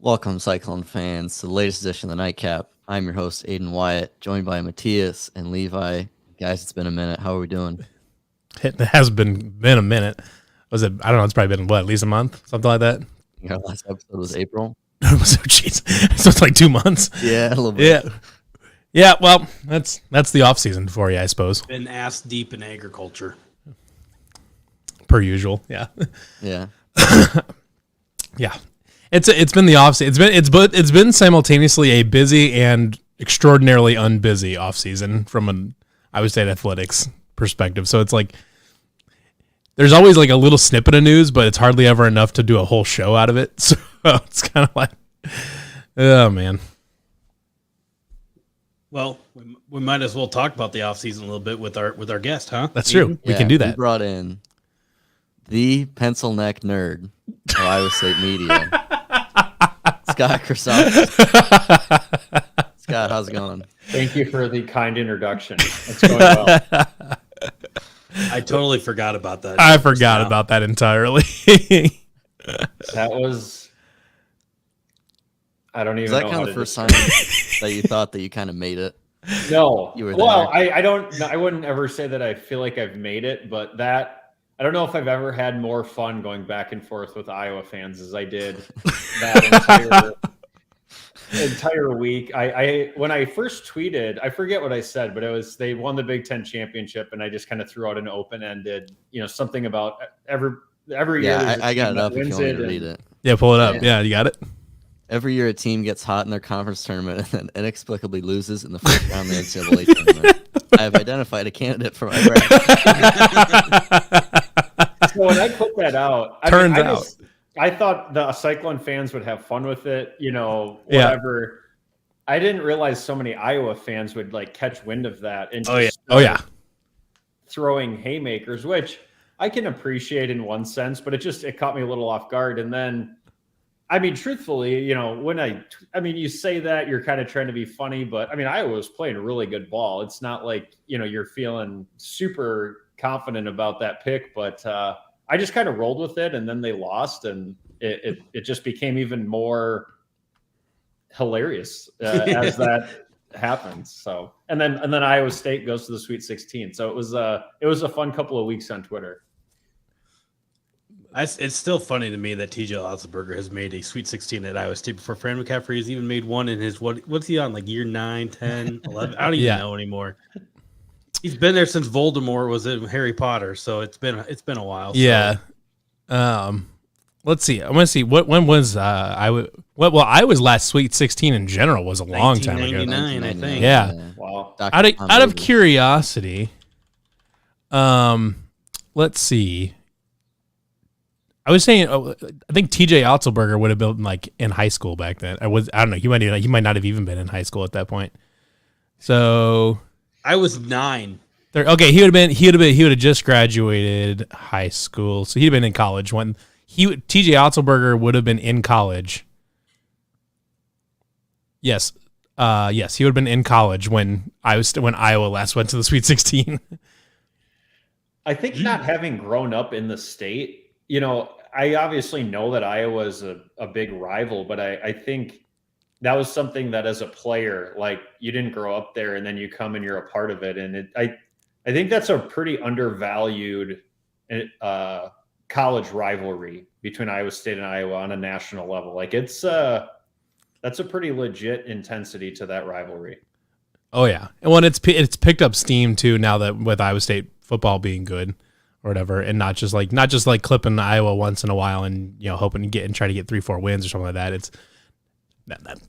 Welcome, Cyclone fans, to the latest edition of the Nightcap. I'm your host, Aiden Wyatt, joined by Matthias and Levi. Guys, it's been a minute. How are we doing? It has been a minute. Was it? I don't know. It's probably been what, at least a month, something like that. Our last episode was April. Jeez, so it's like 2 months. Yeah, a little bit. Yeah. Well, that's the off season for you, I suppose. Been ass deep in agriculture, Per usual. Yeah. Yeah. Yeah. It's been the off season. It's been simultaneously a busy and extraordinarily unbusy off season from an Iowa State athletics perspective. So it's like there's always like a little snippet of news, but it's hardly ever enough to do a whole show out of it. So it's kind of like, oh man. well, we might as well talk about the offseason a little bit with our guest, huh? That's true. We can do We that. brought in the pencil neck nerd of Iowa State media, Scott Christopherson. Scott, how's it going? Thank you for the kind introduction. It's going well. I totally forgot about that. I forgot about that entirely. That was, I don't even Is know. that kind how of to the first describe time that you thought that you kind of made it? it. No. You were Well, there. I wouldn't ever say that I feel like I've made it, but I don't know if I've ever had more fun going back and forth with Iowa fans as I did that entire week. When I first tweeted, I forget what I said, but it was they won the Big Ten championship, and I just kind of threw out an open-ended, something about every year. Yeah, there's a I got team it that up if you wins want me to and- read it. Yeah, pull it up. Yeah, you got it. Every year, a team gets hot in their conference tournament and then inexplicably loses in the first round of the NCAA tournament. I have identified a candidate for my bracket. So when I put that out, I thought the Cyclone fans would have fun with it, whatever. I didn't realize so many Iowa fans would like catch wind of that and just start throwing haymakers, which I can appreciate in one sense, but it caught me a little off guard. And then, I mean, truthfully, when you say that you're kind of trying to be funny, but I mean, Iowa was playing a really good ball. It's not like, you're feeling super confident about that pick, but I just kind of rolled with it, and then they lost, and it just became even more hilarious as that happens. So, and then Iowa State goes to the Sweet 16. So it was a fun couple of weeks on Twitter. It's still funny to me that TJ Otzelberger has made a Sweet 16 at Iowa State before Fran McCaffrey has even made one in his what's he on, like year 9, 10, 11? I don't even know anymore. He's been there since Voldemort was in Harry Potter, so it's been a while. So. Yeah. Let's see. I want to see when was Iowa's last Sweet 16 in general was a long time ago. 1999, I think. Yeah. Wow. Out of curiosity, let's see. I was saying, I think TJ Otzelberger would have been like in high school back then. I don't know. He might not have even been in high school at that point. So I was 9. Okay, he would have just graduated high school, so he'd have been in college when TJ Otzelberger would have been in college. Yes, he would have been in college when Iowa last went to the Sweet 16. I think not having grown up in the state, I obviously know that Iowa is a big rival, but I think that was something that as a player, like you didn't grow up there and then you come and you're a part of it. And I think that's a pretty undervalued college rivalry between Iowa State and Iowa on a national level. Like that's a pretty legit intensity to that rivalry. Oh yeah. And when it's picked up steam too now that with Iowa State football being good or whatever, and not just like clipping Iowa once in a while and hoping to try to get 3-4 wins or something like that. It's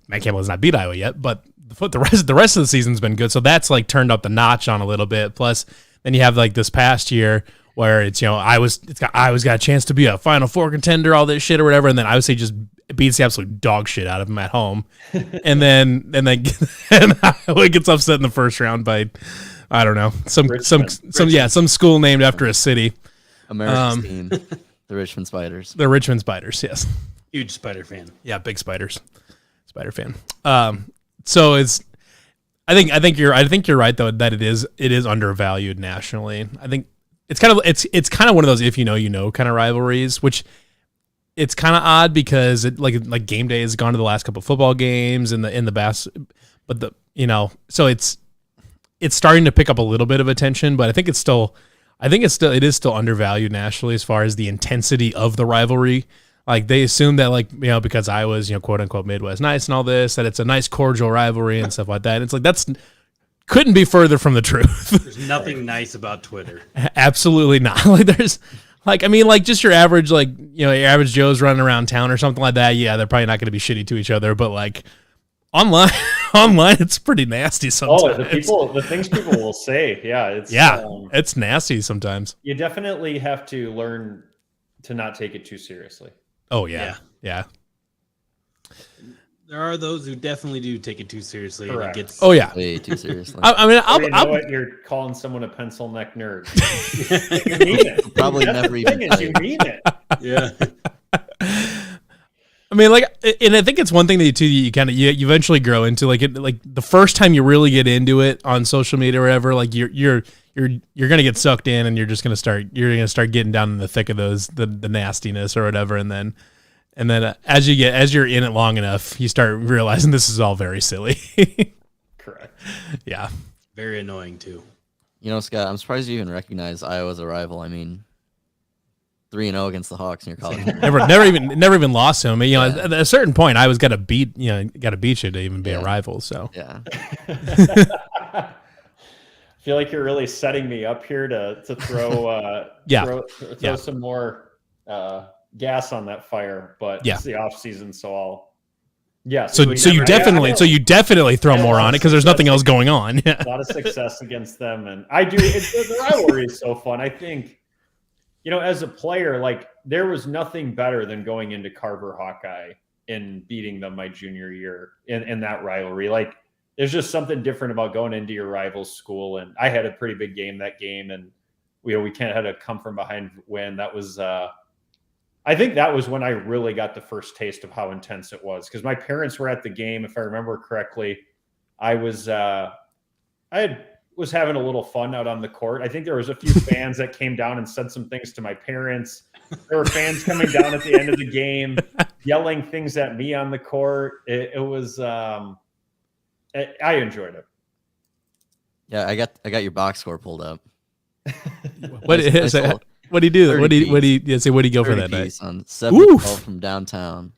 Matt Campbell has not beat Iowa yet, but the rest of the season's been good. So that's like turned up the notch on a little bit. Plus, then you have like this past year where Iowa's got a chance to be a Final Four contender, all this shit or whatever, and then Iowa State just beats the absolute dog shit out of them at home, and then Iowa gets upset in the first round by I don't know some school named after a city. America's team, the Richmond Spiders. The Richmond Spiders, yes. Huge Spider fan. Yeah, big Spiders. Spider fan. So it's I think you're right though that it is undervalued nationally. I think it's kind of one of those if you know kind of rivalries, which it's kind of odd because it like game day has gone to the last couple of football games in the but so it's starting to pick up a little bit of attention, but I think it is still undervalued nationally as far as the intensity of the rivalry. Like they assume that because I was, quote unquote Midwest nice and all this, that it's a nice cordial rivalry and stuff like that. And it's like, that's couldn't be further from the truth. There's nothing nice about Twitter. Absolutely not. Like there's just your average, your average Joe's running around town or something like that. Yeah. They're probably not going to be shitty to each other, but like online, it's pretty nasty sometimes. The things people will say. Yeah. It's nasty sometimes. You definitely have to learn to not take it too seriously. Oh yeah. There are those who definitely do take it too seriously. Correct. And it gets way too seriously. You're calling someone a pencil neck nerd. You mean it. Probably never even. You mean it. Yeah. I mean, and I think it's one thing that you kind of you eventually grow into like the first time you really get into it on social media or whatever, like you're gonna get sucked in and you're gonna start getting down in the thick of the nastiness or whatever, and then as you're in it long enough, you start realizing this is all very silly. Correct. Yeah. Very annoying too. Scott, I'm surprised you even recognize Iowa's a rival. I mean, 3-0 against the Hawks in your college. never even lost to them. At a certain point, Iowa's got to beat you to even be a rival. So yeah. I feel like you're really setting me up here to throw throw some more gas on that fire, but it's the off season, so I'll So you definitely throw more on it because there's nothing else going on. A lot of success against them, and I do. The rivalry is so fun. I think, as a player, like there was nothing better than going into Carver Hawkeye and beating them my junior year in that rivalry. Like there's just something different about going into your rival's school, and I had a pretty big game that game, and we kind of had a come from behind win. That was. I think that was when I really got the first taste of how intense it was, because my parents were at the game. If I remember correctly, I was having a little fun out on the court. I think there was a few fans that came down and said some things to my parents. There were fans coming down at the end of the game, yelling things at me on the court. It was I enjoyed it. Yeah, I got your box score pulled up. What is it? What do you do? What do you go for that night? On 7-12 from downtown.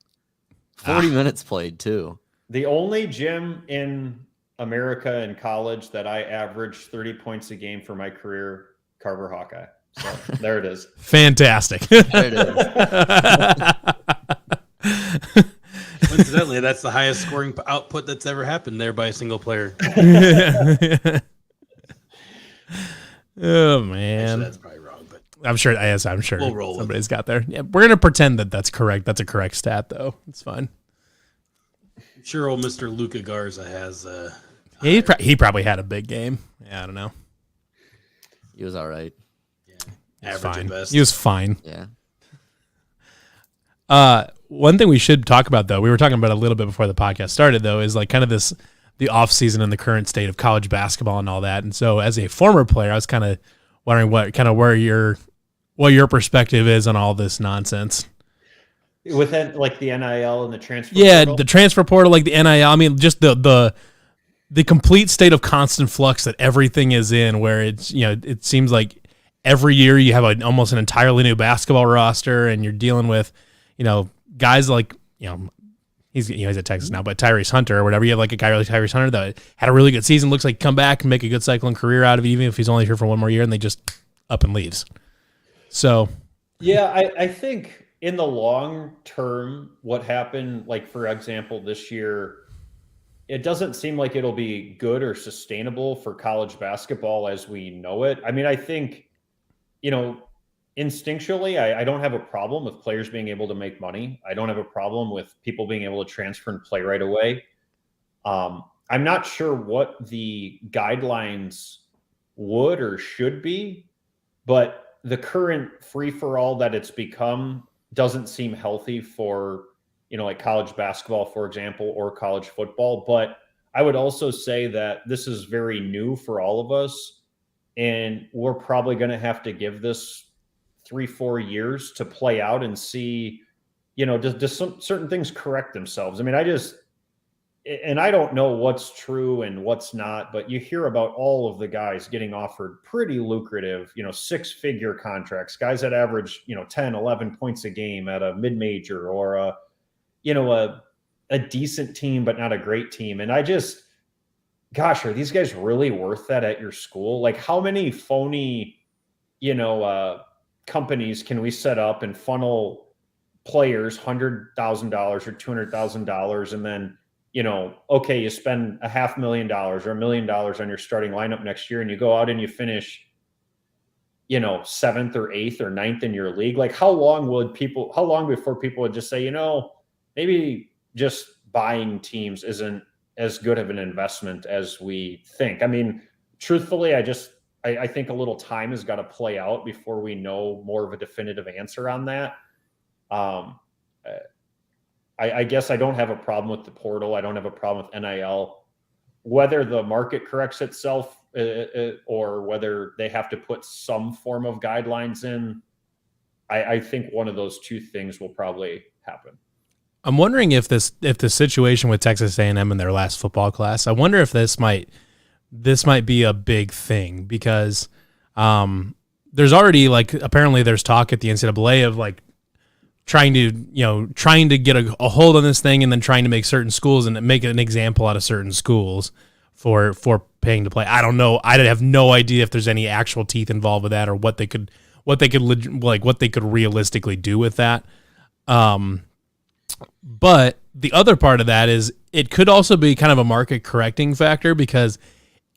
40 minutes played too. The only gym in America in college that I averaged 30 points a game for my career, Carver Hawkeye. So there it is. Fantastic. There it is. Coincidentally, that's the highest scoring output that's ever happened there by a single player. Oh man, actually, that's probably wrong, but I'm sure we'll somebody's got there. Yeah, we're gonna pretend that that's correct. That's a correct stat, though. It's fine. I'm sure old Mr. Luca Garza has. He probably had a big game. Yeah, I don't know. He was all right. Yeah, average at best. He was fine. Yeah. One thing we should talk about, though, we were talking about a little bit before the podcast started, though, is like kind of the off season and the current state of college basketball and all that. And so, as a former player, I was kind of wondering what your perspective is on all this nonsense. Within like the NIL and the transfer portal? The transfer portal, like the NIL. I mean, just the complete state of constant flux that everything is in, where it's, it seems like every year you have almost an entirely new basketball roster, and you're dealing with, guys like, he's at Texas now, but Tyrese Hunter or whatever. You have like a guy like Tyrese Hunter that had a really good season, looks like come back and make a good cycle and career out of it, even if he's only here for one more year, and they just up and leaves. So, yeah, I think in the long term, what happened, like for example, this year, it doesn't seem like it'll be good or sustainable for college basketball as we know it. I mean, I think, instinctually, I don't have a problem with players being able to make money. I don't have a problem with people being able to transfer and play right away. I'm not sure what the guidelines would or should be, but the current free-for-all that it's become doesn't seem healthy for, like college basketball, for example, or college football. But I would also say that this is very new for all of us, and we're probably going to have to give this 3-4 years to play out and see does some certain things correct themselves? I mean, and I don't know what's true and what's not, but you hear about all of the guys getting offered pretty lucrative, 6-figure contracts, guys that average, 10, 11 points a game at a mid-major or a decent team, but not a great team. And gosh, are these guys really worth that at your school? Like, how many phony, companies can we set up and funnel players $100,000 or $200,000, and then okay, you spend $500,000 or $1 million on your starting lineup next year, and you go out and you finish, 7th or 8th or 9th in your league. Like, how long before people would just say, maybe just buying teams isn't as good of an investment as we think. I mean, truthfully, I think a little time has got to play out before we know more of a definitive answer on that. I guess I don't have a problem with the portal. I don't have a problem with NIL. Whether the market corrects itself or whether they have to put some form of guidelines in, I think one of those two things will probably happen. I'm wondering if the situation with Texas A&M in their last football class, I wonder if this might be a big thing, because there's already, like, apparently there's talk at the NCAA of, like, trying to get a hold on this thing, and then trying to make certain schools and make an example out of certain schools for paying to play. I don't know. I have no idea if there's any actual teeth involved with that, or what they could realistically do with that. But the other part of that is it could also be kind of a market correcting factor, because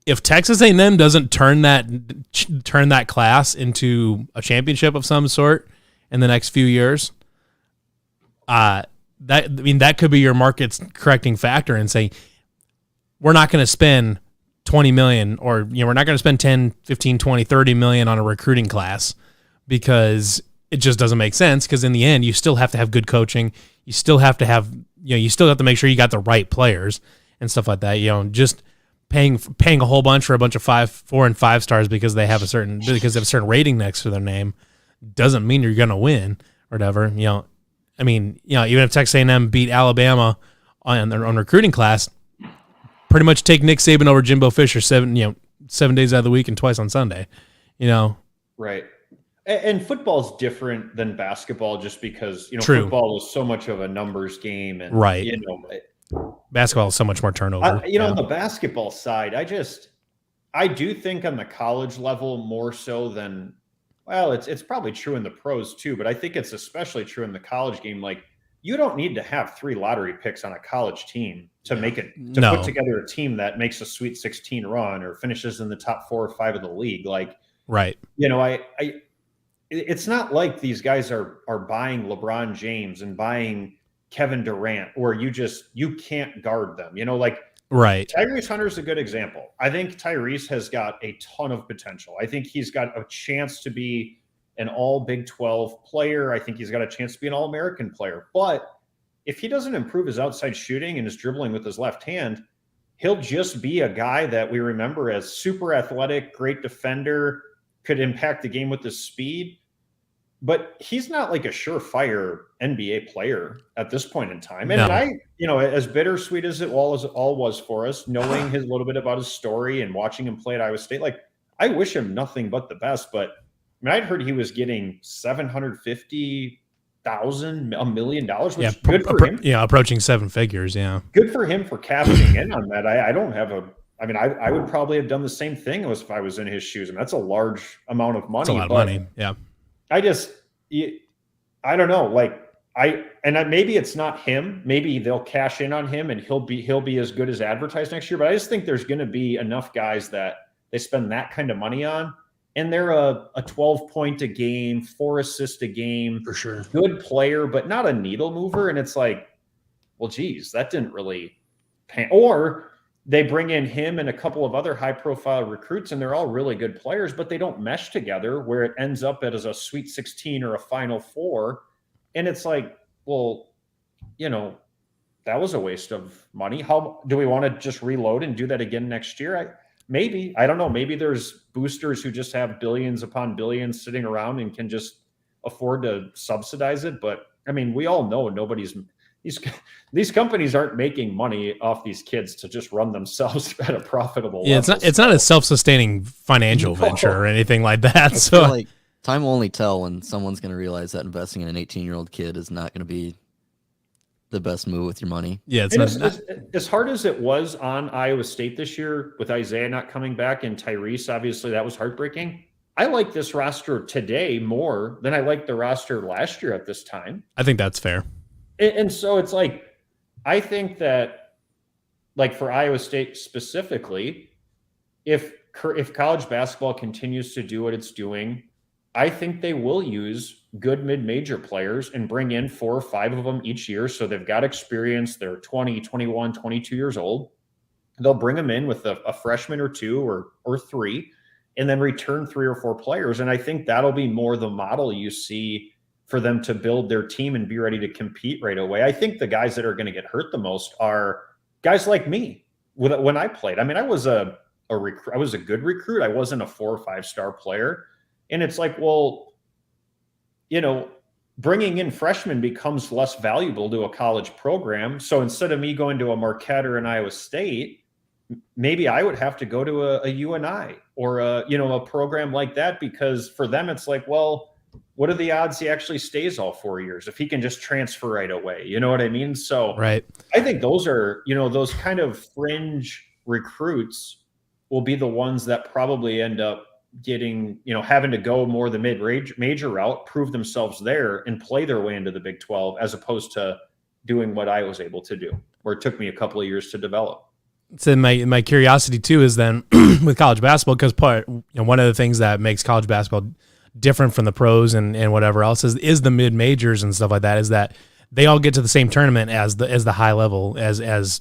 if Texas A&M doesn't turn that class into a championship of some sort in the next few years, that could be your market's correcting factor, and say, we're not going to spend $20 million, or we're not going to spend 10, 15, 20, 30 million on a recruiting class, because it just doesn't make sense. Because in the end, you still have to have good coaching. You still have to have, you still have to make sure you got the right players and stuff like that. Just paying a whole bunch for a bunch of 4 and 5 stars because they have a certain rating next to their name doesn't mean you're going to win or whatever. I mean, even if Texas A&M beat Alabama on their own recruiting class, pretty much take Nick Saban over Jimbo Fisher 7 days out of the week and twice on Sunday. Right. And football's different than basketball, just because True. Football is so much of a numbers game, and right. Basketball is so much more turnover. On the basketball side, I do think on the college level more so than. Well, it's probably true in the pros too, but I think it's especially true in the college game. Like, you don't need to have 3 lottery picks on a college team to put together a team that makes a Sweet 16 run or finishes in the top 4 or 5 of the league. Like, right. It's not like these guys are buying LeBron James and buying Kevin Durant, where you can't guard them. Right. Tyrese Hunter is a good example. I think Tyrese has got a ton of potential. I think he's got a chance to be an all Big 12 player. I think he's got a chance to be an All-American player. But if he doesn't improve his outside shooting and his dribbling with his left hand, he'll just be a guy that we remember as super athletic, great defender, could impact the game with his speed. But he's not like a surefire NBA player at this point in time. And as bittersweet as it all was for us, knowing a little bit about his story and watching him play at Iowa State, like, I wish him nothing but the best. But I'd heard he was getting $750,000, $1 million, which is good for him. Yeah, approaching 7 figures. Yeah, good for him for cashing in on that. I don't have I would probably have done the same thing if I was in his shoes. And that's a large amount of money. That's a lot of money. Yeah. I don't know. Like, maybe it's not him. Maybe they'll cash in on him and he'll be as good as advertised next year. But I just think there's going to be enough guys that they spend that kind of money on, and they're a 12-point a game, 4 assists a game, for sure, good player, but not a needle mover. And it's like, well, geez, that didn't really pay. Or they bring in him and a couple of other high-profile recruits, and they're all really good players, but they don't mesh together, where it ends up as a Sweet 16 or a Final Four. And it's like, well, that was a waste of money. How do we want to just reload and do that again next year? I don't know. Maybe there's boosters who just have billions upon billions sitting around and can just afford to subsidize it. But I mean, we all know these companies aren't making money off these kids to just run themselves at a profitable level. It's not a self-sustaining financial venture or anything like that. So like time will only tell when someone's going to realize that investing in an 18-year-old kid is not going to be the best move with your money. Yeah, as hard as it was on Iowa State this year with Isaiah not coming back and Tyrese, obviously that was heartbreaking. I like this roster today more than I liked the roster last year at this time. I think that's fair. And so it's like, I think that, like for Iowa State specifically, if college basketball continues to do what it's doing, I think they will use good mid-major players and bring in 4 or 5 of them each year. So they've got experience. They're 20, 21, 22 years old. They'll bring them in with a freshman or 2 or 3, and then return 3 or 4 players. And I think that'll be more the model you see for them to build their team and be ready to compete right away. I think the guys that are going to get hurt the most are guys like me. When I played, I mean, I was a good recruit. I wasn't a 4 or 5 star player. And it's like, well, bringing in freshmen becomes less valuable to a college program. So instead of me going to a Marquette or an Iowa State, maybe I would have to go to a UNI or a program like that, because for them, it's like, well, what are the odds he actually stays all 4 years if he can just transfer right away? You know what I mean? So right. I think those are, those kind of fringe recruits will be the ones that probably end up getting, having to go more the mid-major route, prove themselves there and play their way into the Big 12, as opposed to doing what I was able to do, where it took me a couple of years to develop. So my curiosity too is then with college basketball, because one of the things that makes college basketball different from the pros and whatever else is the mid majors and stuff like that, is that they all get to the same tournament as the high level, as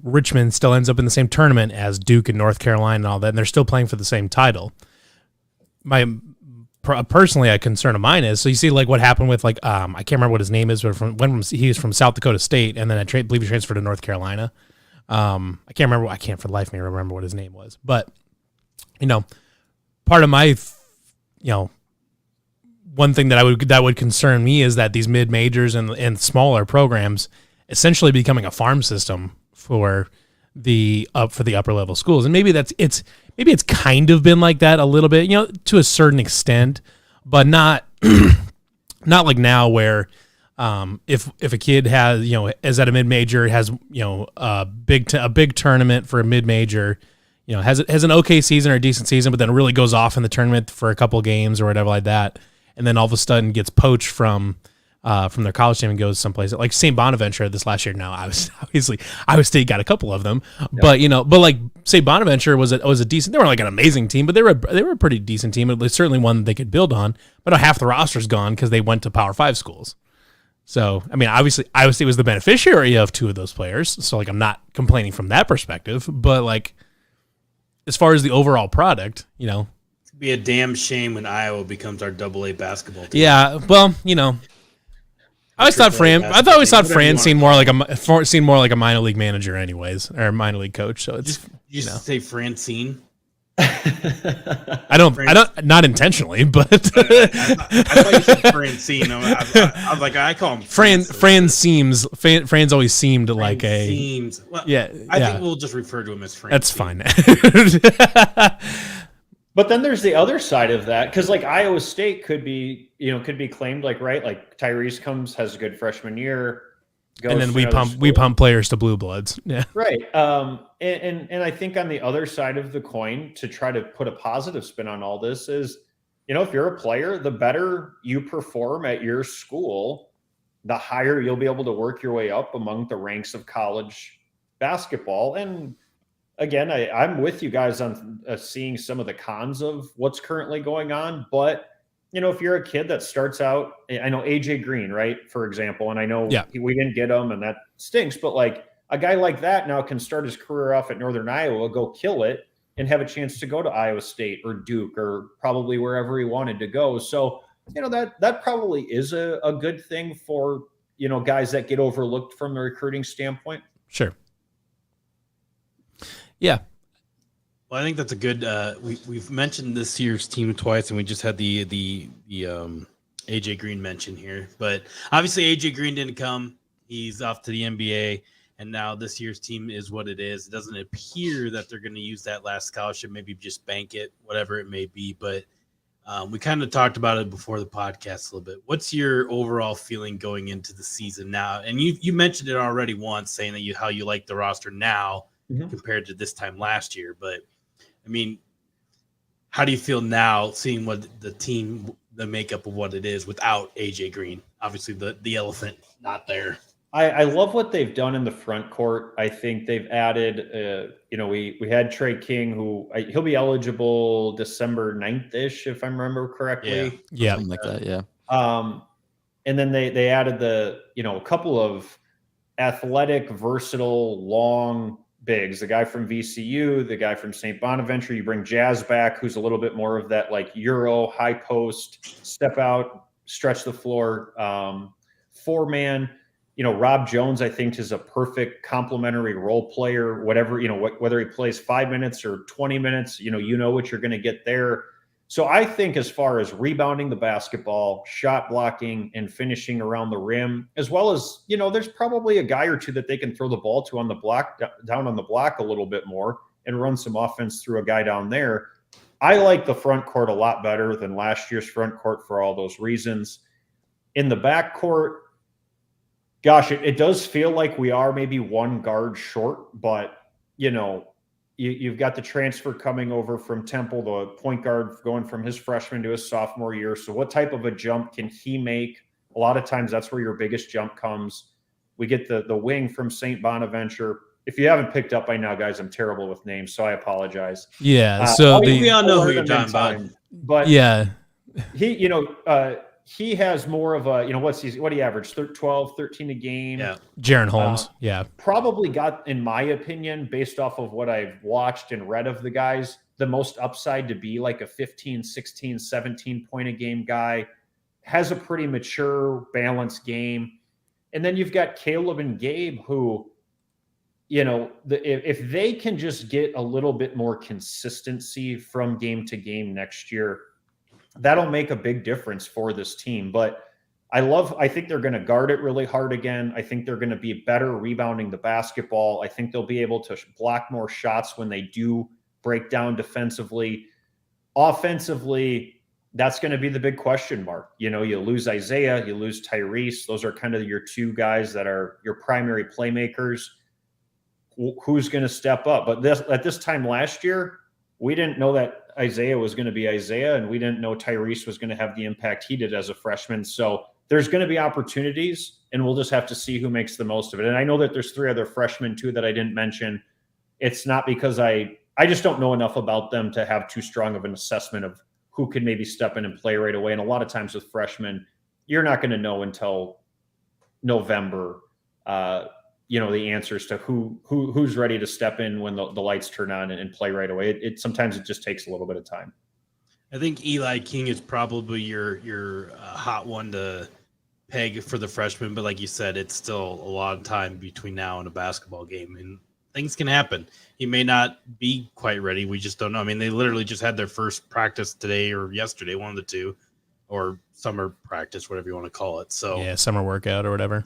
Richmond still ends up in the same tournament as Duke and North Carolina and all that, and they're still playing for the same title. Personally, a concern of mine is, so you see like what happened with I can't remember what his name is, but he was from South Dakota State, and then I believe he transferred to North Carolina. I can't for the life of me remember what his name was, but part of my one thing that would concern me is that these mid majors and smaller programs essentially becoming a farm system for the upper level schools. And maybe it's kind of been like that a little bit, to a certain extent, but not not like now where if a kid has is at a mid major, has a big tournament for a mid major, has an okay season or a decent season, but then really goes off in the tournament for a couple games or whatever like that, and then all of a sudden gets poached from their college team and goes someplace like St. Bonaventure this last year. Now, obviously Iowa State got a couple of them, but like St. Bonaventure was a decent. They weren't like an amazing team, but they were a pretty decent team. At least certainly one that they could build on. But half the roster's gone because they went to Power 5 schools. So I mean, obviously Iowa State was the beneficiary of 2 of those players. So like I'm not complaining from that perspective, but like as far as the overall product, it'd be a damn shame when Iowa becomes our AA basketball team. Yeah, well, I always thought Fran seemed more like a minor league manager, anyways, or a minor league coach. So it's you say Francine. I don't, not intentionally, but I thought you said Francine. I was like, I call him Fran's always seemed like a. Well, yeah, I think we'll just refer to him as Fran. That's fine. But then there's the other side of that, because like Iowa State could be claimed like Tyrese has a good freshman year, and then we pump players to blue bloods. Yeah, right. And I think on the other side of the coin, to try to put a positive spin on all this is, if you're a player, the better you perform at your school, the higher you'll be able to work your way up among the ranks of college basketball. And again, I'm with you guys on seeing some of the cons of what's currently going on. But, if you're a kid that starts out, I know AJ Green, right, for example, and I know we didn't get him and that stinks, but like a guy like that now can start his career off at Northern Iowa, go kill it, and have a chance to go to Iowa State or Duke or probably wherever he wanted to go. So, that probably is a good thing for, guys that get overlooked from the recruiting standpoint. Sure. Yeah. Well, I think that's a good. We've mentioned this year's team twice, and we just had the AJ Green mention here, but obviously AJ Green didn't come. He's off to the NBA, and now this year's team is what it is. It doesn't appear that they're going to use that last scholarship, maybe just bank it, whatever it may be. But we kind of talked about it before the podcast a little bit. What's your overall feeling going into the season now? And you mentioned it already once, saying that how you like the roster now compared to this time last year. But I mean, how do you feel now, seeing what the makeup of what it is without AJ Green? Obviously, the elephant not there. I love what they've done in the front court. I think they've added, we had Trey King, who he'll be eligible December 9th-ish, if I remember correctly. Yeah. Something like that, yeah. And then they added a couple of athletic, versatile, long bigs. The guy from VCU, the guy from St. Bonaventure. You bring Jazz back, who's a little bit more of that like Euro, high post, step out, stretch the floor, 4-man. Rob Jones, I think, is a perfect complementary role player, whatever, whether he plays 5 minutes or 20 minutes, you know what you're going to get there. So I think as far as rebounding the basketball, shot blocking, and finishing around the rim, as well as, there's probably a guy or two that they can throw the ball to on the block, down on the block a little bit more and run some offense through a guy down there. I like the front court a lot better than last year's front court for all those reasons. In the back court, gosh, it does feel like we are maybe one guard short, but, you've got the transfer coming over from Temple, the point guard going from his freshman to his sophomore year. So what type of a jump can he make? A lot of times that's where your biggest jump comes. We get the wing from St. Bonaventure. If you haven't picked up by now, guys, I'm terrible with names, so I apologize. Yeah, so we all know who you're talking about. But yeah, he has more of a, what do you average? 12, 13 a game. Yeah. Jaron Holmes. Probably got, in my opinion, based off of what I've watched and read of the guys, the most upside to be like a 15, 16, 17 point a game guy. Has a pretty mature, balanced game. And then you've got Caleb and Gabe who, if they can just get a little bit more consistency from game to game next year, that'll make a big difference for this team. But I think they're going to guard it really hard again. I think they're going to be better rebounding the basketball. I think they'll be able to block more shots when they do break down defensively. Offensively, that's going to be the big question mark. You lose Isaiah, you lose Tyrese. Those are kind of your two guys that are your primary playmakers. Who's going to step up? But at this time last year, we didn't know that Isaiah was going to be Isaiah, and we didn't know Tyrese was going to have the impact he did as a freshman. So there's going to be opportunities, and we'll just have to see who makes the most of it. And I know that there's 3 other freshmen too that I didn't mention. It's not because I just don't know enough about them to have too strong of an assessment of who can maybe step in and play right away. And a lot of times with freshmen, you're not going to know until November, the answers to who's ready to step in when the lights turn on and play right away. Sometimes it just takes a little bit of time. I think Eli King is probably your hot one to peg for the freshman, but like you said, it's still a lot of time between now and a basketball game, and things can happen. He may not be quite ready. We just don't know. I mean, they literally just had their first practice today or yesterday, one of the two, or summer practice, whatever you want to call it. So yeah, summer workout or whatever.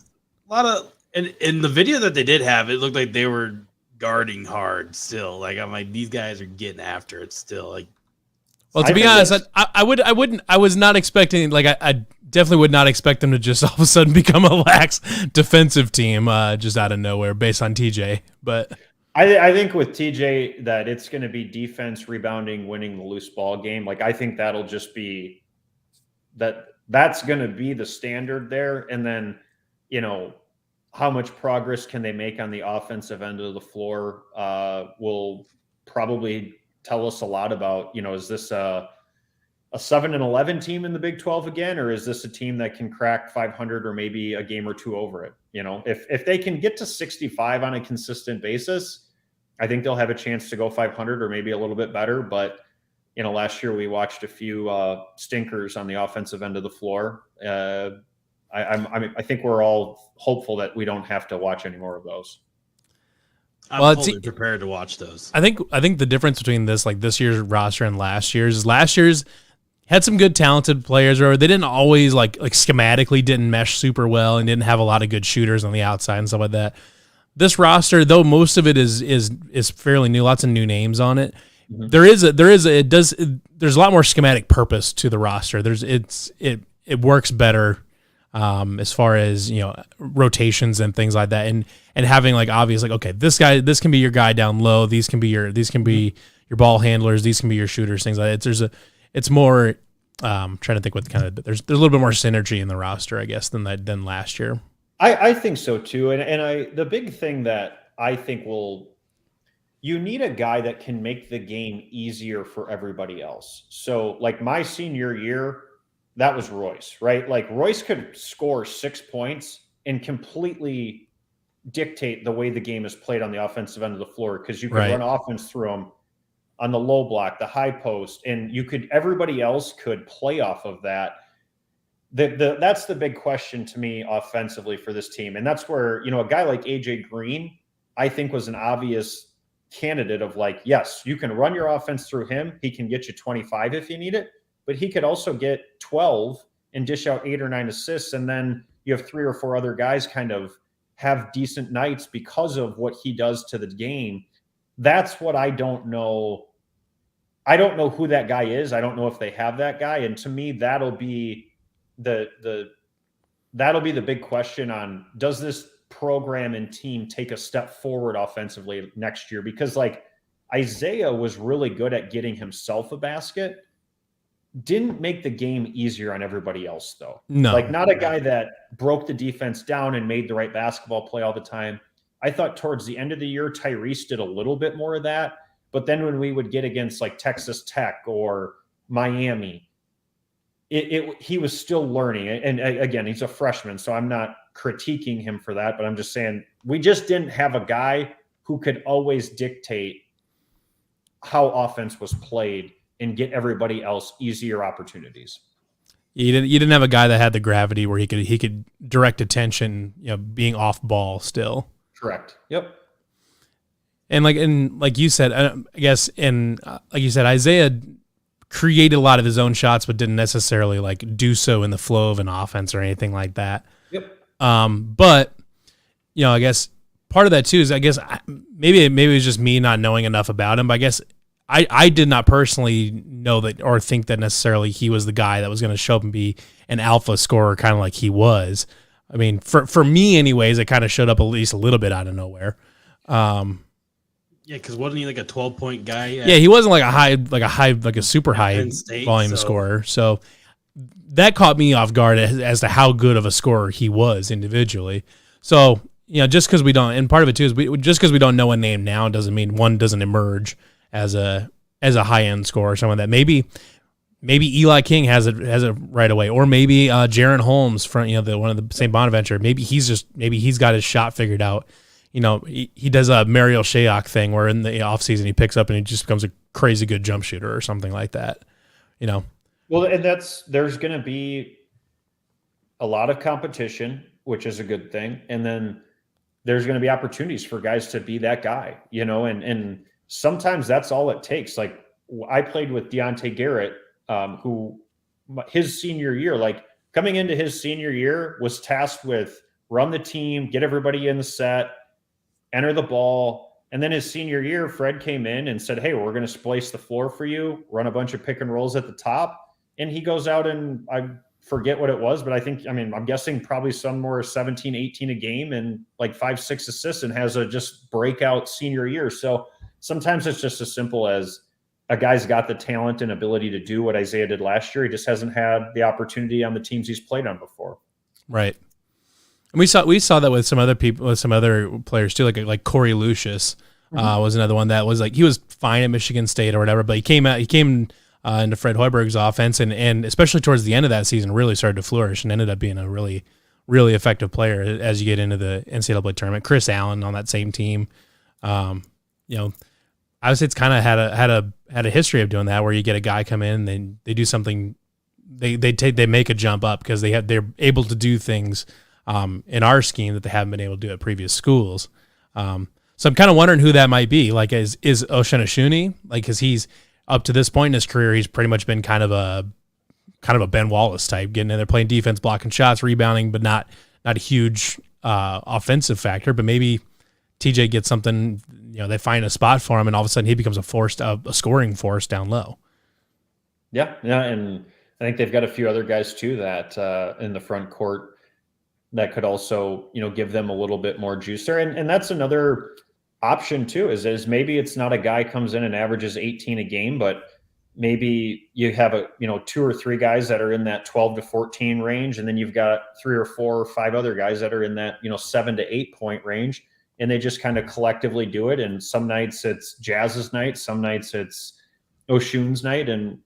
A lot of. And in the video that they did have, it looked like they were guarding hard still. Like, I'm like, these guys are getting after it still. Like, well, to be honest, I was not expecting, like, I definitely would not expect them to just all of a sudden become a lax defensive team just out of nowhere based on TJ. But I think with TJ that it's going to be defense, rebounding, winning the loose ball game. Like, I think that'll just be that's going to be the standard there. And then, how much progress can they make on the offensive end of the floor will probably tell us a lot about, is this a 7-11 team in the Big 12 again, or is this a team that can crack 500 or maybe a game or two over it? If they can get to 65 on a consistent basis, I think they'll have a chance to go 500 or maybe a little bit better. But, last year we watched a few stinkers on the offensive end of the floor. I think we're all hopeful that we don't have to watch any more of those. I'm fully prepared to watch those. I think the difference between this year's roster and last year's had some good talented players, or they didn't always like schematically didn't mesh super well and didn't have a lot of good shooters on the outside and stuff like that. This roster, though most of it is fairly new, lots of new names on it. Mm-hmm. There's a lot more schematic purpose to the roster. It works better as far as, you know, rotations and things like that, and having like obvious, like, okay, this can be your guy down low, these can be your ball handlers, these can be your shooters, things like that. It's more trying to think what kind of, there's a little bit more synergy in the roster, I guess, than last year. I think so too, and the big thing that I think you need a guy that can make the game easier for everybody else. So like my senior year, that was Royce, right? Like Royce could score 6 points and completely dictate the way the game is played on the offensive end of the floor, because you could run offense through him on the low block, the high post, and everybody else could play off of that. That's the big question to me offensively for this team. And that's where, you know, a guy like AJ Green, I think, was an obvious candidate of like, yes, you can run your offense through him. He can get you 25 if you need it, but he could also get 12 and dish out 8 or 9 assists. And then you have 3 or 4 other guys kind of have decent nights because of what he does to the game. That's what I don't know. I don't know who that guy is. I don't know if they have that guy. And to me, that'll be the big question on, does this program and team take a step forward offensively next year? Because like Isaiah was really good at getting himself a basket. Didn't make the game easier on everybody else, though. No. Like, not a guy that broke the defense down and made the right basketball play all the time. I thought towards the end of the year, Tyrese did a little bit more of that. But then when we would get against like Texas Tech or Miami, he was still learning. And again, he's a freshman, so I'm not critiquing him for that. But I'm just saying we just didn't have a guy who could always dictate how offense was played and get everybody else easier opportunities. You didn't have a guy that had the gravity where he could direct attention, you know, being off ball still. Correct. Yep. And like you said, I guess, and like you said, Isaiah created a lot of his own shots, but didn't necessarily like do so in the flow of an offense or anything like that. Yep. But you know, I guess part of that too is, I guess maybe it was just me not knowing enough about him. But I guess I did not personally know that or think that necessarily he was the guy that was going to show up and be an alpha scorer, kind of like he was. I mean, for me anyways, it kind of showed up at least a little bit out of nowhere. Yeah, because wasn't he like a 12-point guy? Yeah, he wasn't like a super high volume scorer. So that caught me off guard as to how good of a scorer he was individually. So, you know, just because we don't, and part of it too is just because we don't know a name now doesn't mean one doesn't emerge as a high end scorer or someone that maybe Eli King has it right away, or maybe Jaron Holmes from, you know, one of the St. Bonaventure. Maybe he's got his shot figured out. You know, he does a Mariel Shayok thing where in the offseason he picks up and he just becomes a crazy good jump shooter or something like that, you know. Well, and there's going to be a lot of competition, which is a good thing. And then there's going to be opportunities for guys to be that guy, you know, and sometimes that's all it takes. Like I played with Deontay Garrett, who his senior year, like coming into his senior year, was tasked with run the team, get everybody in the set, enter the ball. And then his senior year, Fred came in and said, hey, we're going to splice the floor for you, run a bunch of pick and rolls at the top. And he goes out and I forget what it was, but I'm guessing probably somewhere 17, 18 a game and like 5-6 assists and has a just breakout senior year. So sometimes it's just as simple as a guy's got the talent and ability to do what Isaiah did last year. He just hasn't had the opportunity on the teams he's played on before. Right. And we saw that with some other people, with some other players too, like Corey Lucius was another one that was like, he was fine at Michigan State or whatever, but he came into Fred Hoiberg's offense and especially towards the end of that season really started to flourish and ended up being a really, really effective player as you get into the NCAA tournament. Chris Allen on that same team, you know, I would say it's kind of had a history of doing that, where you get a guy come in and they do something, they make a jump up because they're able to do things in our scheme that they haven't been able to do at previous schools. So I'm kind of wondering who that might be. Like, is Oshenashuni, like, because he's up to this point in his career, he's pretty much been kind of kind of a Ben Wallace type, getting in there, playing defense, blocking shots, rebounding, but not a huge offensive factor. But maybe TJ gets something, they find a spot for him, and all of a sudden he becomes a scoring force down low. Yeah, and I think they've got a few other guys too that in the front court that could also, give them a little bit more juice there. And that's another option too, is maybe it's not a guy comes in and averages 18 a game, but maybe you have 2 or 3 guys that are in that 12 to 14 range. And then you've got 3 or 4 or 5 other guys that are in that, 7 to 8 point range. And they just kind of collectively do it. And some nights it's Jazz's night, some nights it's Oshun's night. And,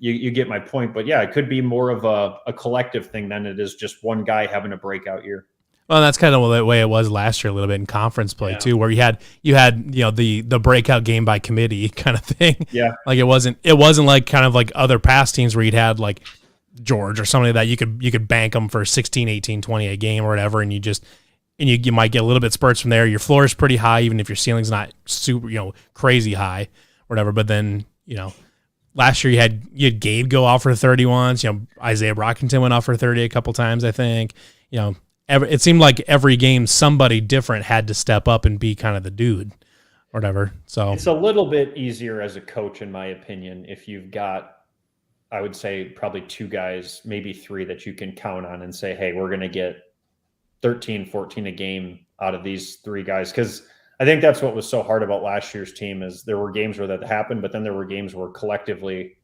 you get my point, but yeah, it could be more of a collective thing than it is just one guy having a breakout year. Well, that's kind of the way it was last year a little bit in conference play too, where you had the breakout game by committee kind of thing. Yeah. Like it wasn't like kind of like other past teams where you'd had like George or somebody that you could bank them for 16, 18, 20 a game or whatever, and you might get a little bit spurts from there. Your floor is pretty high, even if your ceiling's not super, crazy high or whatever. But then, last year you had Gabe go off for 30 once. Isaiah Brockington went off for 30 a couple times, I think. It seemed like every game somebody different had to step up and be kind of the dude or whatever. So it's a little bit easier as a coach, in my opinion, if you've got, I would say, probably 2 guys, maybe 3 that you can count on and say, hey, we're going to get 13, 14 a game out of these 3 guys. Because I think that's what was so hard about last year's team, is there were games where that happened, but then there were games where collectively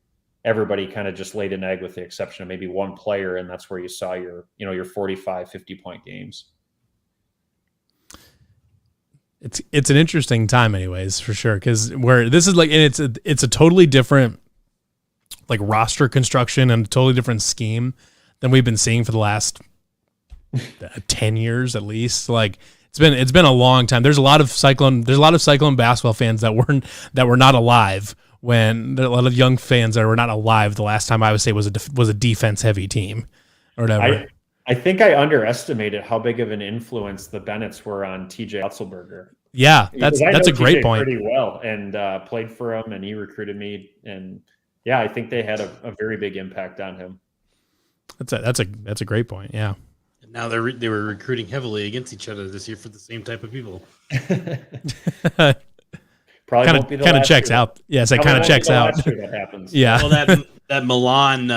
everybody kind of just laid an egg, with the exception of maybe one player, and that's where you saw your 45, 50-point games. It's an interesting time, anyways, for sure, because where this is like, and it's a totally different like roster construction and a totally different scheme than we've been seeing for the last 10 years at least. Like it's been a long time. There's a lot of Cyclone basketball fans that were not alive when there are a lot of young fans that were not alive the last time Iowa State was a defense heavy team or whatever. I think I underestimated how big of an influence the Bennetts were on TJ Otzelberger. Yeah, that's a great point. Pretty well, and played for him, and he recruited me, and yeah, I think they had a very big impact on him. That's a great point. Yeah. Now they were recruiting heavily against each other this year for the same type of people. Probably kind of checks out. Yes, it kind of checks out. That happens. Yeah. Well, that Milan,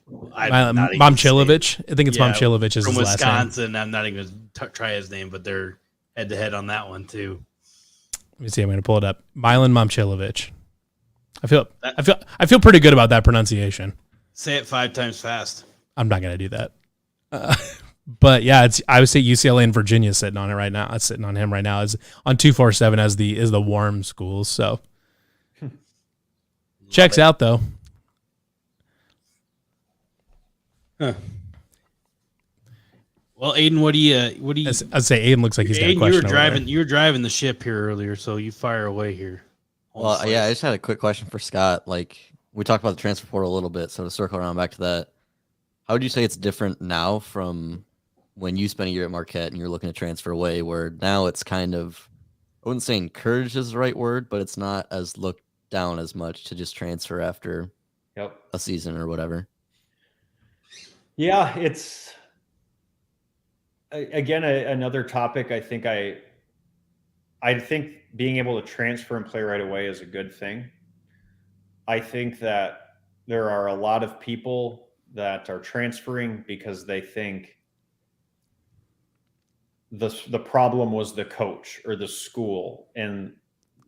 Momchilovich. I think it's Momchilovich is from his last name. Wisconsin. I'm not even going to try his name, but they're head to head on that one too. Let me see. I'm going to pull it up. Milan Momchilovich. I feel pretty good about that pronunciation. Say it 5 times fast. I'm not going to do that. But yeah, it's Iowa State, UCLA, and Virginia sitting on it right now. It's sitting on him right now. Is on 247 as the warm schools. So checks out though. Huh. Well, Aiden, what do you? I'd say Aiden looks like he's got a question. You were driving the ship here earlier, so you fire away here. Well, yeah, I just had a quick question for Scott. Like, we talked about the transfer portal a little bit, so to circle around back to that, how would you say it's different now from when you spent a year at Marquette and you're looking to transfer away, where now it's kind of, I wouldn't say encouraged is the right word, but it's not as looked down as much to just transfer after a season or whatever? Yeah, it's, again, another topic. I think being able to transfer and play right away is a good thing. I think that there are a lot of people that are transferring because they think the problem was the coach or the school, and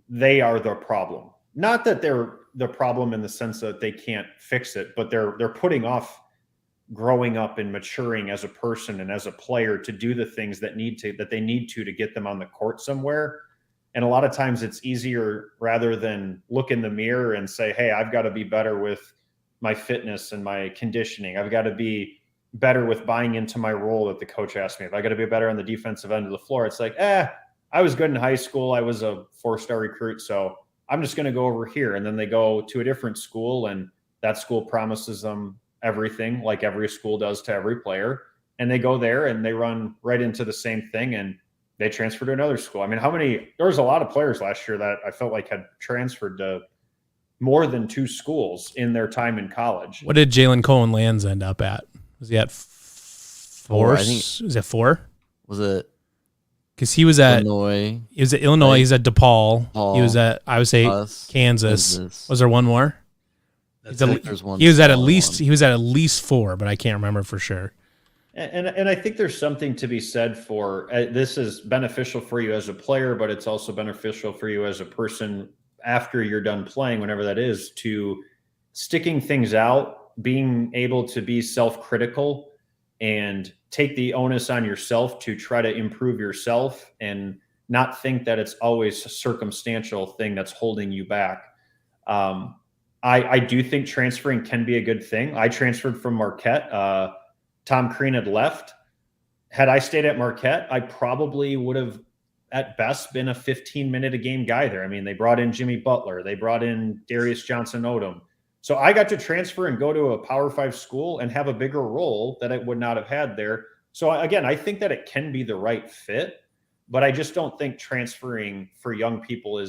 they are the problem. Not that they're the problem in the sense that they can't fix it, but they're putting off growing up and maturing as a person and as a player to do the things that they need to get them on the court somewhere. And a lot of times it's easier, rather than look in the mirror and say, hey, I've got to be better with my fitness and my conditioning. I've got to be better with buying into my role that the coach asked me. If I got to be better on the defensive end of the floor, it's like, I was good in high school. I was a 4-star recruit, so I'm just going to go over here. And then they go to a different school, and that school promises them everything, like every school does to every player. And they go there and they run right into the same thing, and they transfer to another school. I mean, there was a lot of players last year that I felt like had transferred to more than 2 schools in their time in college. What did Jalen Cohen-Lands end up at? Was he at 4? I think. Was it 4? Was it? Because he was at Illinois. He was at Illinois. He was at DePaul. He was at Iowa State, Kansas. Was there one more? There's one. He was at least 4, but I can't remember for sure. And I think there's something to be said for this is beneficial for you as a player, but it's also beneficial for you as a person after you're done playing, whenever that is, to sticking things out, being able to be self-critical and take the onus on yourself to try to improve yourself and not think that it's always a circumstantial thing that's holding you back. I do think transferring can be a good thing. I transferred from Marquette. Tom Crean had left. Had I stayed at Marquette, I probably would have at best been a 15-minute a game guy there. I mean, they brought in Jimmy Butler. They brought in Darius Johnson-Odom. So I got to transfer and go to a Power 5 school and have a bigger role that I would not have had there. So again, I think that it can be the right fit, but I just don't think transferring for young people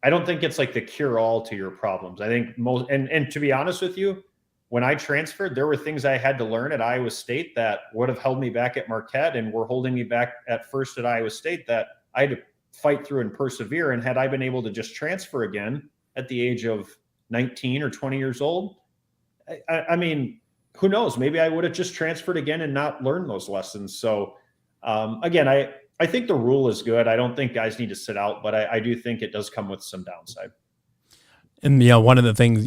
I don't think it's like the cure-all to your problems. I think and to be honest with you, when I transferred, there were things I had to learn at Iowa State that would have held me back at Marquette and were holding me back at first at Iowa State that I had to fight through and persevere. And had I been able to just transfer again at the age of 19 or 20 years old, I mean, who knows? Maybe I would have just transferred again and not learned those lessons. So again, I think the rule is good. I don't think guys need to sit out, but I do think it does come with some downside. And, one of the things,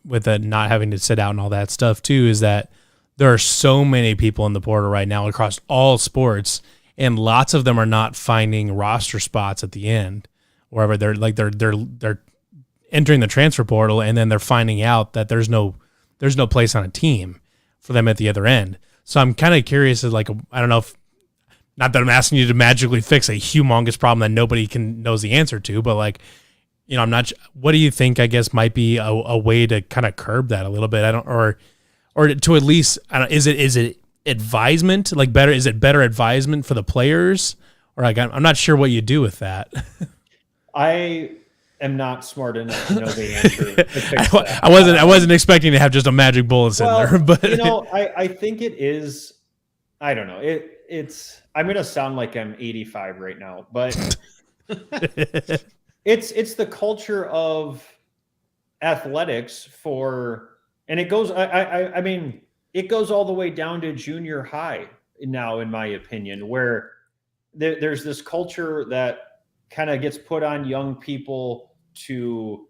with the not having to sit out and all that stuff too, is that there are so many people in the portal right now across all sports, and lots of them are not finding roster spots at the end, wherever they're entering the transfer portal, and then they're finding out that there's no place on a team for them at the other end. So I'm kind of curious, I don't know if, not that I'm asking you to magically fix a humongous problem that nobody knows the answer to, but I'm not. What do you think? I guess might be a way to kind of curb that a little bit. Or to at least, is it advisement? Better? Is it better advisement for the players? Or I'm not sure what you do with that. I am not smart enough to know the answer. To fix that. I wasn't expecting to have just a magic bullet in there, but I think it is. I don't know. It's. I'm going to sound like I'm 85 right now, but. It's the culture of athletics and it goes, I mean, it goes all the way down to junior high now, in my opinion, where there's this culture that kind of gets put on young people to,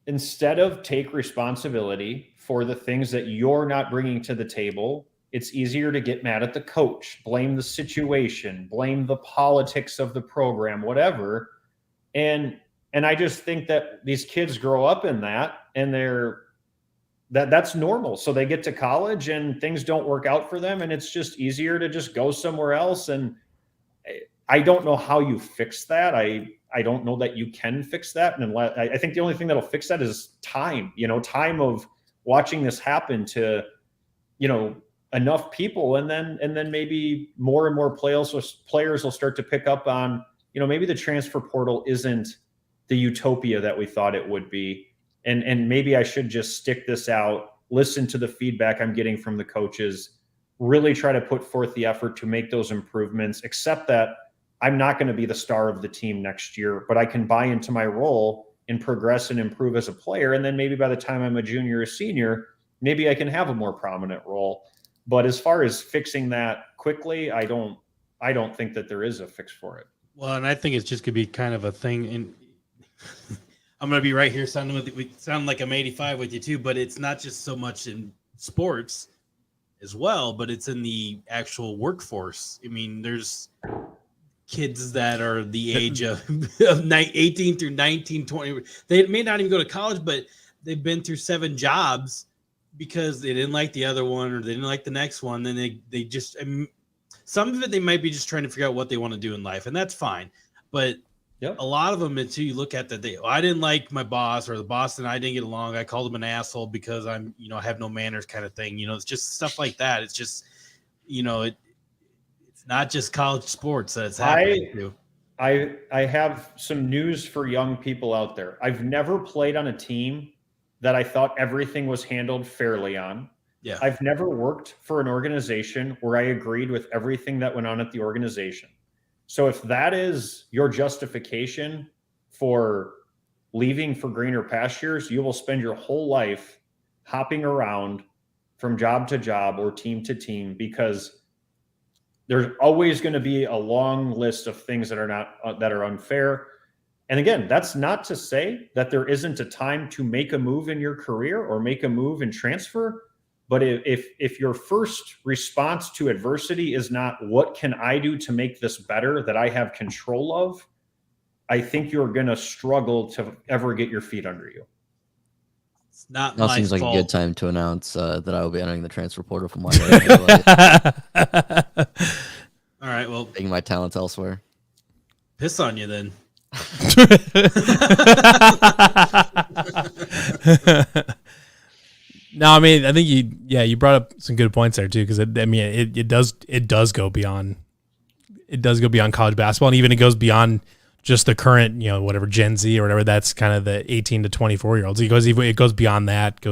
instead of take responsibility for the things that you're not bringing to the table, it's easier to get mad at the coach, blame the situation, blame the politics of the program, whatever. And I just think that these kids grow up in that, and that's normal. So they get to college and things don't work out for them, and it's just easier to just go somewhere else. And I don't know how you fix that. I don't know that you can fix that. And I think the only thing that'll fix that is time, time of watching this happen to, enough people. And then maybe more and more players will start to pick up on, maybe the transfer portal isn't the utopia that we thought it would be. And maybe I should just stick this out, listen to the feedback I'm getting from the coaches, really try to put forth the effort to make those improvements, accept that I'm not going to be the star of the team next year, but I can buy into my role and progress and improve as a player. And then maybe by the time I'm a junior or senior, maybe I can have a more prominent role. But as far as fixing that quickly, I don't think that there is a fix for it. Well, and I think it's just going to be kind of a thing. And I'm going to be right here sound like I'm 85 with you too, but it's not just so much in sports as well, but it's in the actual workforce. I mean, there's kids that are the age of 18 through 19, 20. They may not even go to college, but they've been through 7 jobs because they didn't like the other one or they didn't like the next one. Then they just, some of it, they might be just trying to figure out what they want to do in life, and that's fine. But a lot of them, until you look at that, I didn't like my boss, or the boss and I didn't get along. I called him an asshole because I have no manners, kind of thing. It's just stuff like that. It's just, it's not just college sports that it's happening to. I have some news for young people out there. I've never played on a team that I thought everything was handled fairly on. Yeah. I've never worked for an organization where I agreed with everything that went on at the organization. So if that is your justification for leaving for greener pastures, you will spend your whole life hopping around from job to job or team to team, because there's always going to be a long list of things that are unfair. And again, that's not to say that there isn't a time to make a move in your career or make a move and transfer. But if your first response to adversity is not, what can I do to make this better that I have control of, I think you're going to struggle to ever get your feet under you. It's not Now my seems like fault. a good time to announce that I will be entering the transfer portal for my All right, well, taking my talents elsewhere. piss on you then. No, I mean, I think you brought up some good points there too, because it does go beyond college basketball, and even it goes beyond just the current, whatever Gen Z or whatever. That's kind of the 18 to 24-year-olds. It goes beyond that.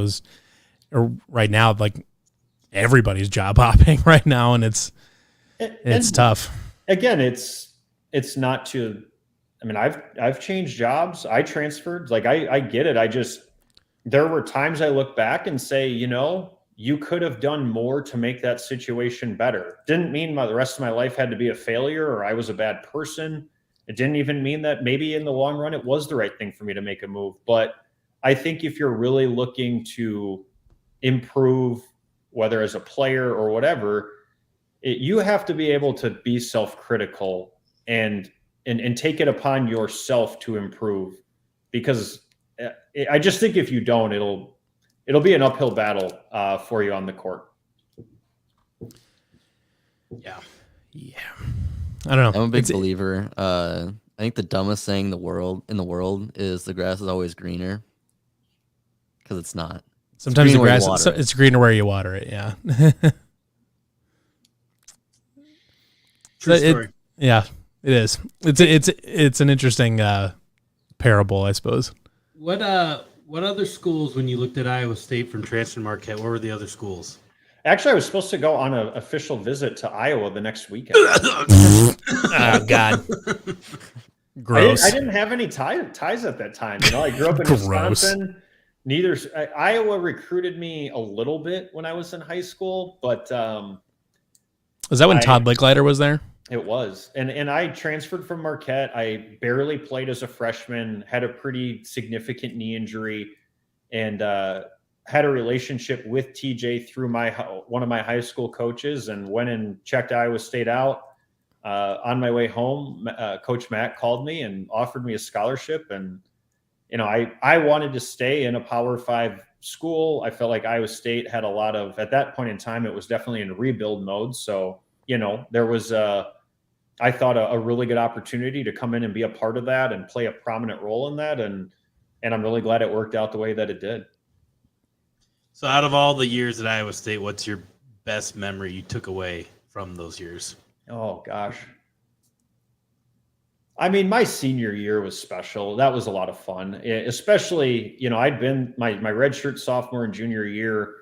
Right now, like everybody's job hopping right now, and it's tough. Again, it's not to. I mean, I've changed jobs. I transferred. Like I get it. There were times I look back and say, you could have done more to make that situation better. Didn't mean the rest of my life had to be a failure or I was a bad person. It didn't even mean that maybe in the long run it was the right thing for me to make a move. But I think if you're really looking to improve, whether as a player or whatever, you have to be able to be self-critical and take it upon yourself to improve, because I just think if you don't, it'll be an uphill battle for you on the court. Yeah. I don't know. I'm a big believer. I think the dumbest thing in the world is the grass is always greener, because it's not. Sometimes the grass it's greener where you water it. Yeah. True story. Yeah, it is. It's an interesting parable, I suppose. What other schools, when you looked at Iowa State from transfer Marquette, what were the other schools? Actually, I was supposed to go on an official visit to Iowa the next weekend. Oh, God. Gross. I didn't have any ties at that time. I grew up in Wisconsin. Iowa recruited me a little bit when I was in high school, but was that when Todd Licklider was there? It was. And I transferred from Marquette. I barely played as a freshman, had a pretty significant knee injury, and had a relationship with TJ through one of my high school coaches, and went and checked Iowa State out. On my way home, Coach Matt called me and offered me a scholarship. And, I wanted to stay in a Power 5 school. I felt like Iowa State had at that point in time, it was definitely in rebuild mode. So, there was I thought a really good opportunity to come in and be a part of that and play a prominent role in that. And I'm really glad it worked out the way that it did. So out of all the years at Iowa State, what's your best memory you took away from those years? Oh, gosh. I mean, my senior year was special. That was a lot of fun, especially, I'd been my redshirt sophomore and junior year.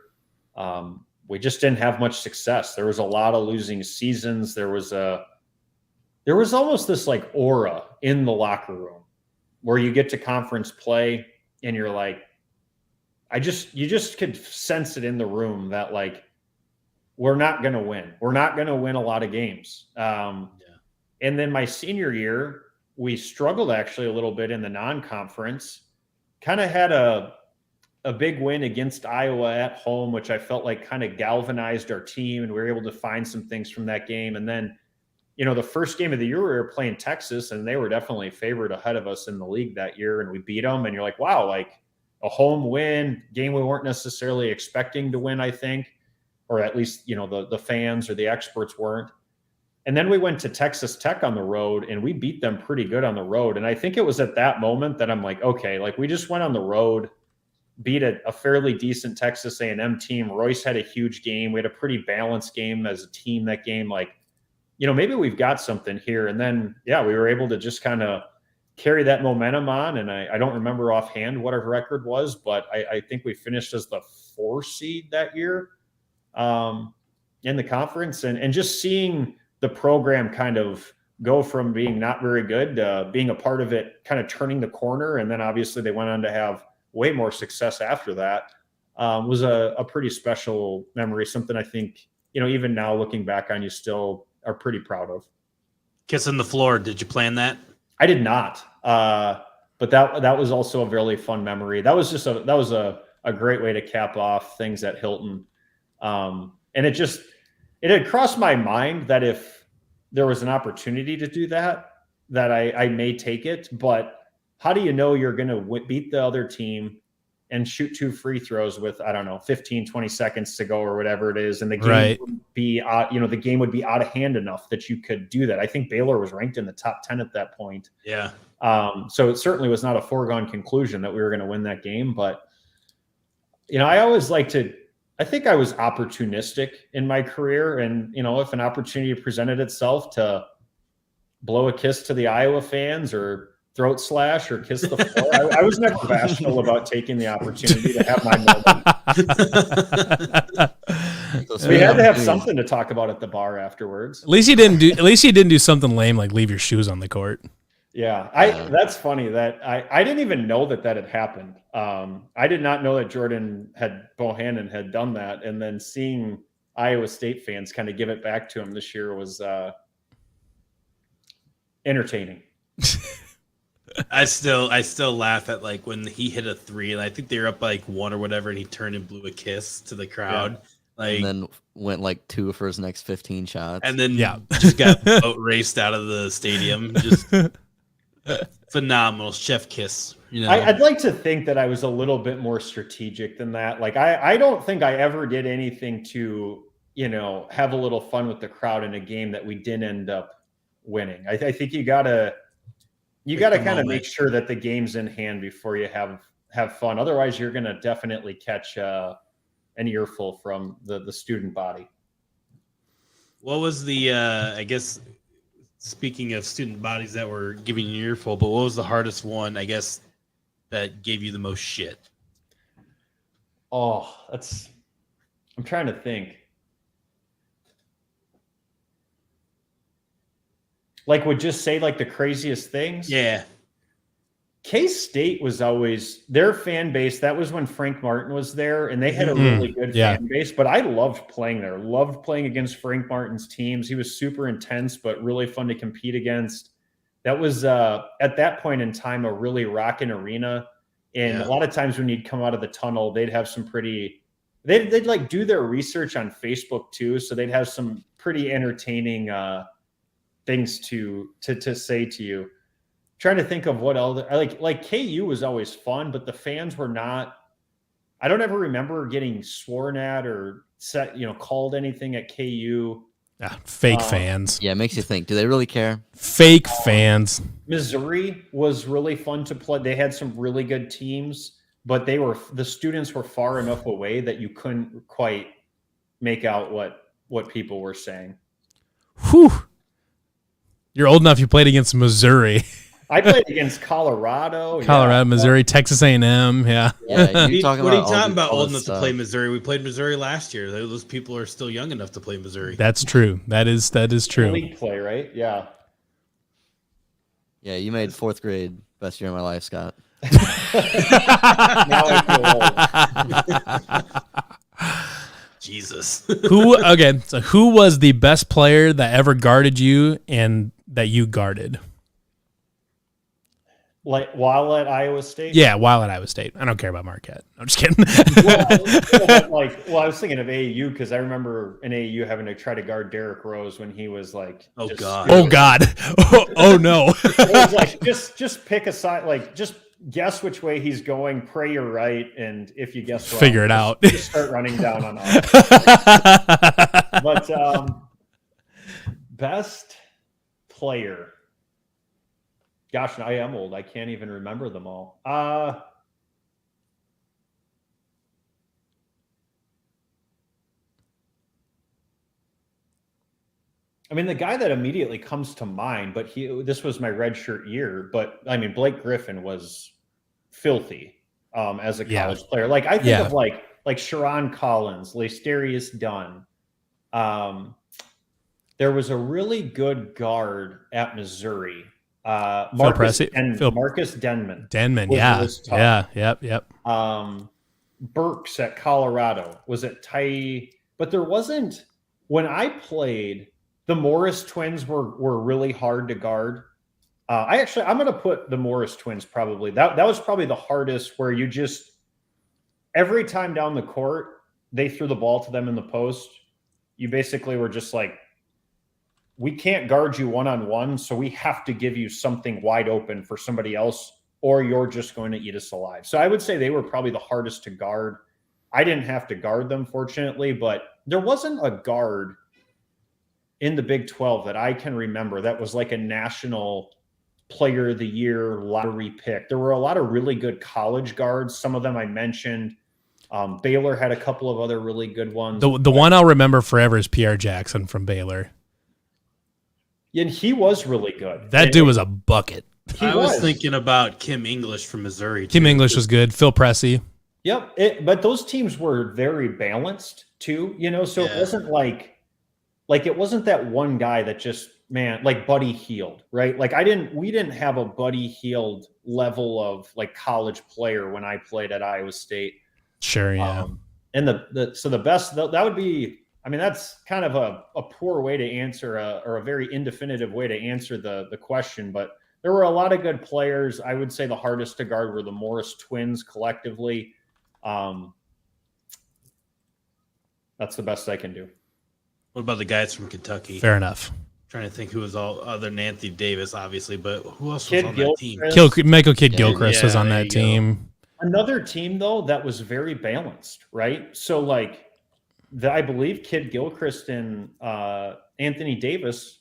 We just didn't have much success. There was a lot of losing seasons. There was almost this like aura in the locker room where you get to conference play and you're like, you just could sense it in the room that like, we're not going to win. We're not going to win a lot of games. And then my senior year, we struggled actually a little bit in the non-conference, kind of had a big win against Iowa at home, which I felt like kind of galvanized our team, and we were able to find some things from that game. And then, the first game of the year, we were playing Texas, and they were definitely favored ahead of us in the league that year, and we beat them. And you're like, wow, like a home win, game we weren't necessarily expecting to win, I think, or at least, the fans or the experts weren't. And then we went to Texas Tech on the road, and we beat them pretty good on the road. And I think it was at that moment that I'm like, okay, like we just went on the road, beat a fairly decent Texas A&M team. Royce had a huge game. We had a pretty balanced game as a team that game. Like, maybe we've got something here. And then, we were able to just kind of carry that momentum on. And I don't remember offhand what our record was, but I think we finished as the 4 seed that year in the conference. And just seeing the program kind of go from being not very good to being a part of it, kind of turning the corner. And then obviously they went on to have way more success after that, was a pretty special memory. Something I think, even now looking back on, you still are pretty proud of. Kissing the floor. Did you plan that? I did not. But that was also a really fun memory. That was just a great way to cap off things at Hilton. And it had crossed my mind that if there was an opportunity to do that I may take it. But how do you know you're going to beat the other team and shoot 2 free throws with, I don't know, 15, 20 seconds to go or whatever it is. And the game would be, the game would be out of hand enough that you could do that. I think Baylor was ranked in the top 10 at that point. Yeah. So it certainly was not a foregone conclusion that we were going to win that game. But, I always I think I was opportunistic in my career. And, if an opportunity presented itself to blow a kiss to the Iowa fans or throat slash or kiss the floor, I was never bashful about taking the opportunity to have my moment. We had to have something to talk about at the bar afterwards. At least you didn't do something lame like leave your shoes on the court. Yeah, that's funny that I didn't even know that had happened. I did not know that Jordan Bohannon had done that, and then seeing Iowa State fans kind of give it back to him this year was entertaining. I still laugh at when he hit a 3 and I think they were up by 1 or whatever, and he turned and blew a kiss to the crowd. Yeah. And then went 2 for his next 15 shots. And then just got boat raced out of the stadium. Just phenomenal chef kiss. I'd like to think that I was a little bit more strategic than that. I don't think I ever did anything to, have a little fun with the crowd in a game that we didn't end up winning. I think you gotta kind of make sure that the game's in hand before you have fun. Otherwise, you're going to definitely catch an earful from the student body. What was the, I guess, speaking of student bodies that were giving you an earful, but what was the hardest one, I guess, that gave you the most shit? Oh, I'm trying to think. Would just say the craziest things? Yeah. K-State was always their fan base. That was when Frank Martin was there, and they had a really good fan base. But I loved playing there. Loved playing against Frank Martin's teams. He was super intense, but really fun to compete against. That was at that point in time a really rocking arena. And a lot of times when you'd come out of the tunnel, they'd have some pretty. They'd do their research on Facebook too, so they'd have some pretty entertaining things to say to you. Trying to think of what else. Like KU was always fun, but the fans were not. I don't ever remember getting sworn at or called anything at KU. Fake fans. Yeah, it makes you think. Do they really care? Fake fans. Missouri was really fun to play. They had some really good teams, but the students were far enough away that you couldn't quite make out what people were saying. Whew. You're old enough. You played against Missouri. I played against Colorado, Missouri, Texas A&M. Yeah. What are you talking about? Old enough to play Missouri? We played Missouri last year. Those people are still young enough to play Missouri. That's true. That is true. League play, right? Yeah. Yeah, you made 4th grade best year of my life, Scott. Now I feel old. Jesus. Who was the best player that ever guarded you and that you guarded? While at Iowa State? Yeah, while at Iowa State. I don't care about Marquette. I'm just kidding. I was thinking of AAU because I remember in AAU having to try to guard Derrick Rose when he was Oh God. Oh no. It was just pick a side, just guess which way he's going, pray you're right, and if you guess wrong, figure it out. Just start running down on offense. But best player. Gosh, I am old. I can't even remember them all. I mean, the guy that immediately comes to mind, but this was my redshirt year, but I mean, Blake Griffin was filthy as a college player. Like I think of like Sharon Collins, Lacerius Dunn. There was a really good guard at Missouri. Marcus Denman. Yep. Burks at Colorado was at Ty, but there wasn't when I played. The Morris twins were really hard to guard. I'm going to put the Morris twins probably. That was probably the hardest, where you just every time down the court they threw the ball to them in the post, you basically were just like, we can't guard you one-on-one, so we have to give you something wide open for somebody else, or you're just going to eat us alive. So I would say they were probably the hardest to guard. I didn't have to guard them, fortunately, but there wasn't a guard in the Big 12 that I can remember that was like a national player of the year lottery pick. There were a lot of really good college guards. Some of them I mentioned. Baylor had a couple of other really good ones. The one I'll remember forever is Pierre Jackson from Baylor. And he was really good. That dude was a bucket. I was thinking about Kim English from Missouri. Kim English was good. Phil Pressey. Yep. But those teams were very balanced too, so it wasn't like it wasn't that one guy that just, man, like Buddy Hield, right? Like we didn't have a Buddy Hield level of like college player when I played at Iowa State. Sure, yeah. And the best, that would be, I mean, that's kind of a poor way to answer or a very indefinitive way to answer the question, but there were a lot of good players. I would say the hardest to guard were the Morris twins collectively. That's the best I can do. What about the guys from Kentucky? Fair enough. Trying to think who was all other than Anthony Davis, obviously, but who else was on that team? Michael Kidd-Gilchrist was on that team. Another team, though, that was very balanced, right? So, like, I believe Kidd-Gilchrist and Anthony Davis,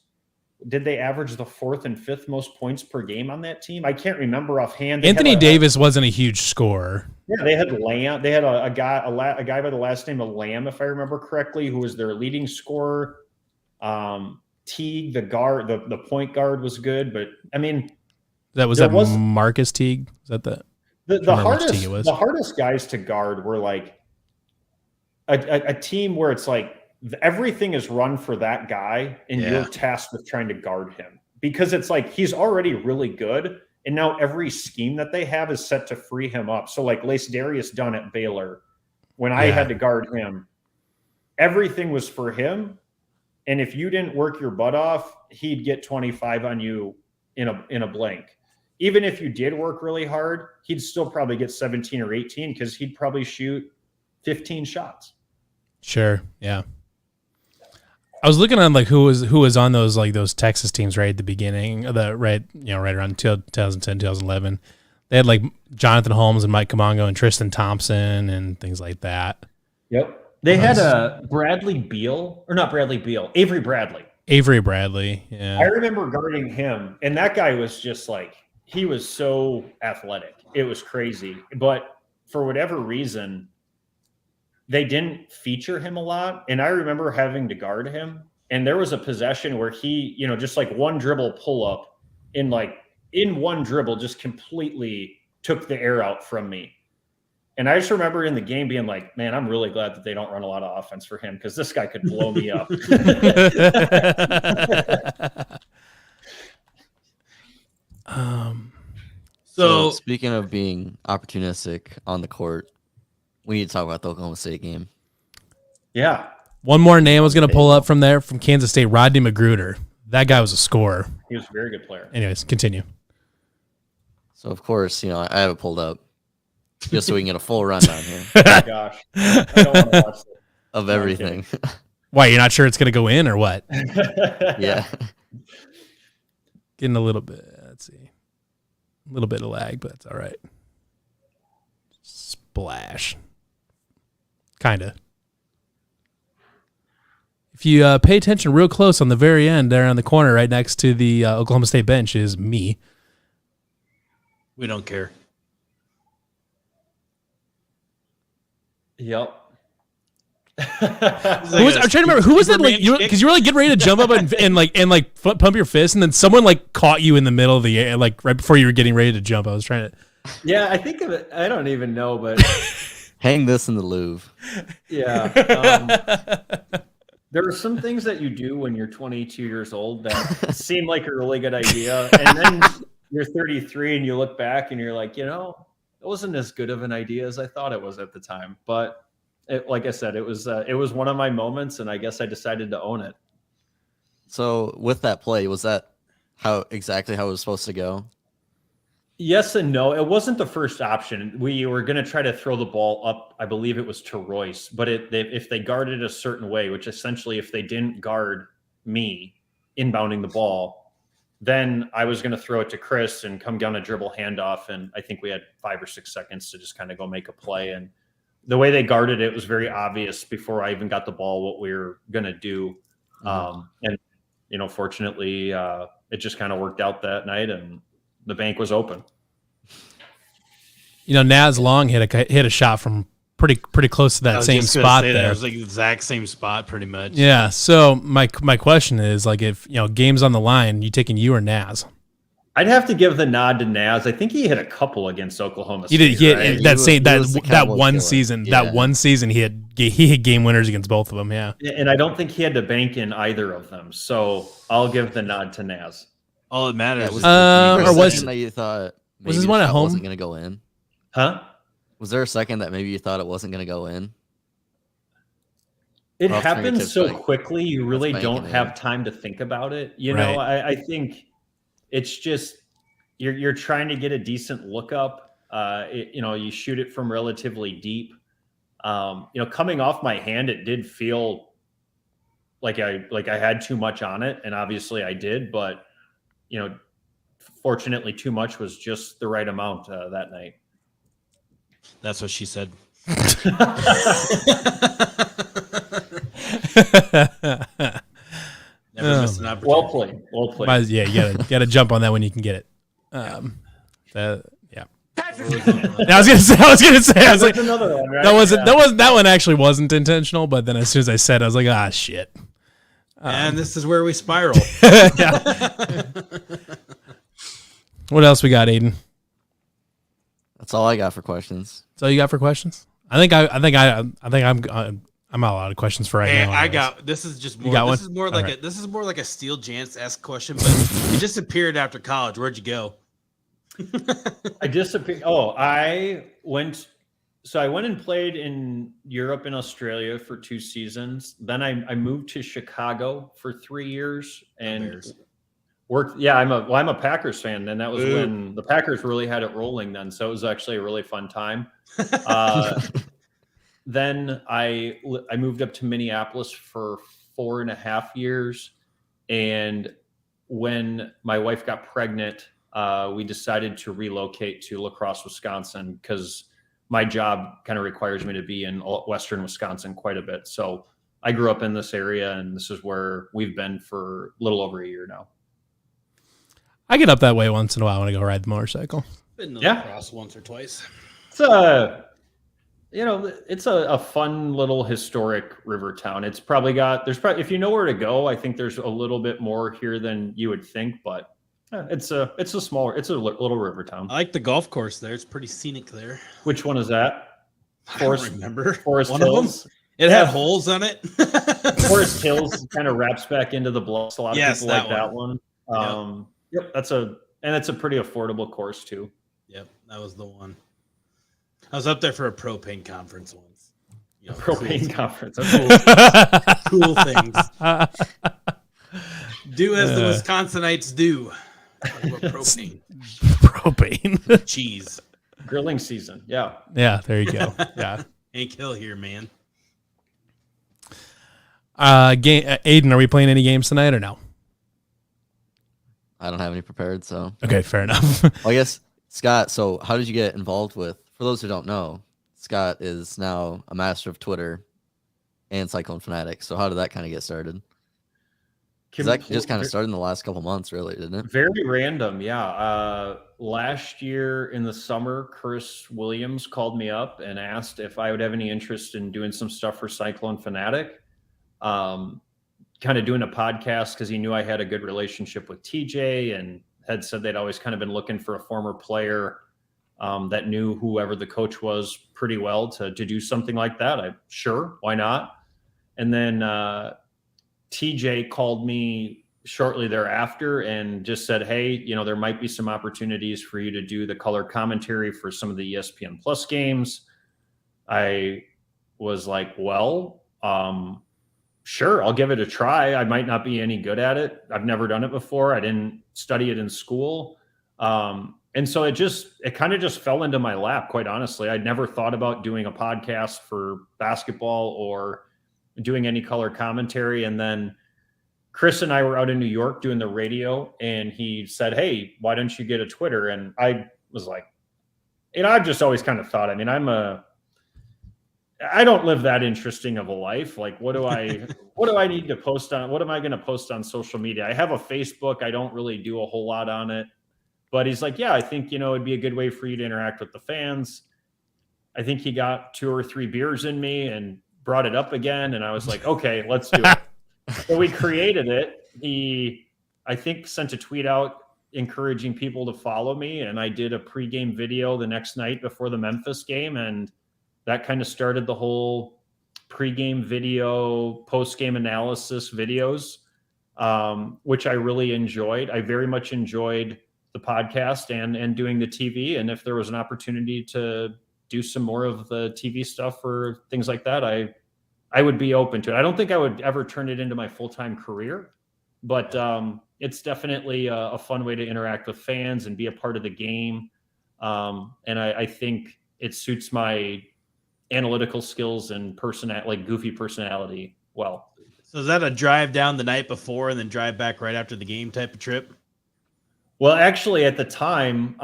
did they average the 4th and 5th most points per game on that team? I can't remember offhand. Anthony Davis wasn't a huge scorer. Yeah, they had Lamb. They had a guy by the last name of Lamb, if I remember correctly, who was their leading scorer. Teague, the guard, the point guard, was good, but I mean, that Marcus Teague. Is that the hardest guys to guard were like a team where it's like everything is run for that guy, and you're tasked with trying to guard him, because it's like he's already really good, and now every scheme that they have is set to free him up. So like Lacerius Dunn at Baylor, when I had to guard him, everything was for him, and if you didn't work your butt off, he'd get 25 on you in a blank. Even if you did work really hard, he'd still probably get 17 or 18 because he'd probably shoot 15 shots. Sure, yeah. I was looking on like who was on those Texas teams right at the beginning of right around 2010, 2011. They had like Jonathan Holmes and Mike Camongo and Tristan Thompson and things like that. Yep. They had Avery Bradley. Avery Bradley, yeah. I remember guarding him, and that guy was just like, he was so athletic. It was crazy. But for whatever reason, they didn't feature him a lot. And I remember having to guard him. And there was a possession where he, just like one dribble pull up in one dribble, just completely took the air out from me. And I just remember in the game being like, man, I'm really glad that they don't run a lot of offense for him, because this guy could blow me up. So speaking of being opportunistic on the court, we need to talk about the Oklahoma State game. Yeah. One more name I was going to pull up from Kansas State, Rodney Magruder. That guy was a scorer. He was a very good player. Anyways, continue. So, of course, I have it pulled up just so we can get a full rundown here. Oh my gosh. I don't want to watch it. Of everything. Why, you're not sure it's going to go in or what? Yeah. Getting a little bit, let's see. A little bit of lag, but it's all right. Splash. Kind of. If you pay attention real close on the very end there on the corner right next to the Oklahoma State bench is me. We don't care. Yep. I'm trying to remember who was that, like, because you were like getting ready to jump up and pump your fist, and then someone like caught you in the middle of the air, like right before you were getting ready to jump. I was trying to. Yeah, I think of it. I don't even know, but hang this in the Louvre. Yeah. There are some things that you do when you're 22 years old that seem like a really good idea, and then you're 33 and you look back and you're like, it wasn't as good of an idea as I thought it was at the time. But like I said, it was one of my moments, and I guess I decided to own it. So with that play, was that exactly how it was supposed to go? Yes and no. It wasn't the first option. We were going to try to throw the ball up. I believe it was to Royce, but if they guarded a certain way, which essentially if they didn't guard me inbounding the ball, then I was going to throw it to Chris and come down a dribble handoff. And I think we had 5 or 6 seconds to just kind of go make a play. And the way they guarded it was very obvious before I even got the ball what we were going to do. And, fortunately, it just kind of worked out that night, and the bank was open. Naz Long hit a shot from pretty close to that same spot there. It was like the exact same spot, pretty much. Yeah. So my question is, like, if game's on the line, you taking you or Naz? I'd have to give the nod to Naz. I think he hit a couple against Oklahoma State. He did. That one season. Yeah. That one season, he hit game winners against both of them. Yeah. And I don't think he had to bank in either of them. So I'll give the nod to Naz. All that matters. Was you thought was this one at home? Wasn't going to go in? Huh? Was there a second that maybe you thought it wasn't going to go in? It happens so quickly, you really don't have time to think about it. I think it's just you're trying to get a decent look up. You shoot it from relatively deep. Coming off my hand, it did feel like I had too much on it, and obviously I did, but fortunately too much was just the right amount that night. That's what she said. Never missed an opportunity. Well played. Yeah, you gotta jump on that when you can get it. Yeah. I was gonna say. I was like, another one, right? That one actually wasn't intentional, but then as soon as I said, I was like, shit. And this is where we spiral. What else we got, Aiden? That's all I got for questions. That's all you got for questions? I think I'm out of questions for right now. I got this is just more. This is more like this is more like a Steel Jance-esque question, but you disappeared after college. Where'd you go? I disappeared. I went and played in Europe and Australia for 2 seasons. Then I moved to Chicago for 3 years and worked. Yeah, I'm a Packers fan, and that was when the Packers really had it rolling then. So it was actually a really fun time. Then I moved up to Minneapolis for 4.5 years, and when my wife got pregnant, we decided to relocate to La Crosse, Wisconsin, because my job kind of requires me to be in Western Wisconsin quite a bit. So I grew up in this area, and this is where we've been for a little over a year now. I get up that way once in a while when I go ride the motorcycle. Been to La Crosse once or twice. It's a fun little historic river town. It's probably if you know where to go, I think there's a little bit more here than you would think, but it's a little river town. I like the golf course there. It's pretty scenic there. Which one is that? I don't remember. Forest Hills. It had holes on it. Forest Hills kind of wraps back into the bluffs. A lot of people like that one. Yep, it's a pretty affordable course too. Yep, that was the one. I was up there for a propane conference once. Propane conference. Cool things. Do as the Wisconsinites do. Propane. Propane. Cheese. Grilling season. Yeah. Yeah, there you go. Yeah. Ain't kill here, man. Aiden, are we playing any games tonight or no? I don't have any prepared, so. Okay, fair enough. Well, I guess, Scott, so how did you get involved with, for those who don't know, Scott is now a master of Twitter and Cyclone Fanatic. So how did that kind of get started? That just kind of started in the last couple months, really, didn't it? Very random, yeah. Last year in the summer, Chris Williams called me up and asked if I would have any interest in doing some stuff for Cyclone Fanatic. Kind of doing a podcast because he knew I had a good relationship with TJ and had said they'd always kind of been looking for a former player that knew whoever the coach was pretty well to do something like that. Sure, why not? And then TJ called me shortly thereafter and just said, hey, there might be some opportunities for you to do the color commentary for some of the ESPN Plus games. I was like, well, sure, I'll give it a try. I might not be any good at it. I've never done it before. I didn't study it in school. And so it kind of just fell into my lap, quite honestly. I'd never thought about doing a podcast for basketball or doing any color commentary. And then Chris and I were out in New York doing the radio, and he said, hey, why don't you get a Twitter? And I was like, I've just always kind of thought, I don't live that interesting of a life. Like, what do I need to post on? What am I going to post on social media? I have a Facebook. I don't really do a whole lot on it, but he's like, yeah, I think, it'd be a good way for you to interact with the fans. I think he got 2 or 3 beers in me and brought it up again. And I was like, okay, let's do it. So we created it. He, I think, sent a tweet out encouraging people to follow me. And I did a pregame video the next night before the Memphis game. And that kind of started the whole pregame video, postgame analysis videos, which I really enjoyed. I very much enjoyed the podcast and doing the TV. And if there was an opportunity to do some more of the TV stuff or things like that, I would be open to it. I don't think I would ever turn it into my full-time career, but it's definitely a fun way to interact with fans and be a part of the game. And I think it suits my analytical skills and goofy personality well. So is that a drive down the night before and then drive back right after the game type of trip? Well, actually, at the time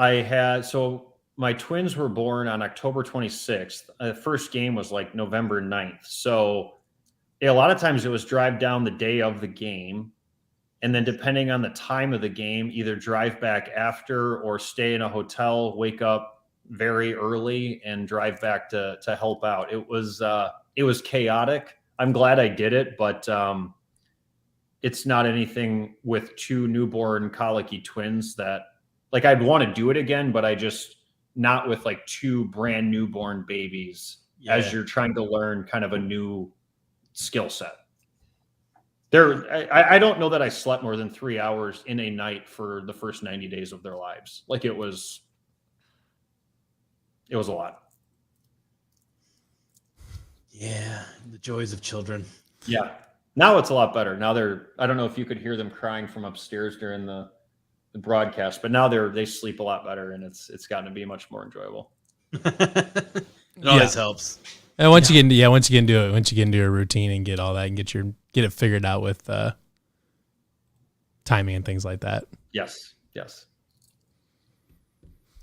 my twins were born on October 26th. The first game was like November 9th. So a lot of times it was drive down the day of the game. And then depending on the time of the game, either drive back after or stay in a hotel, wake up very early and drive back to help out. It was chaotic. I'm glad I did it, but it's not anything with 2 newborn colicky twins that like I'd want to do it again, but not with like 2 brand newborn babies as you're trying to learn kind of a new skill set. I don't know that I slept more than 3 hours in a night for the first 90 days of their lives. Like it was a lot. Yeah. The joys of children. Yeah. Now it's a lot better. Now I don't know if you could hear them crying from upstairs during the broadcast, but now they sleep a lot better, and it's gotten to be much more enjoyable. It always helps. And once you get into a routine and get all that and get it figured out with timing and things like that. Yes.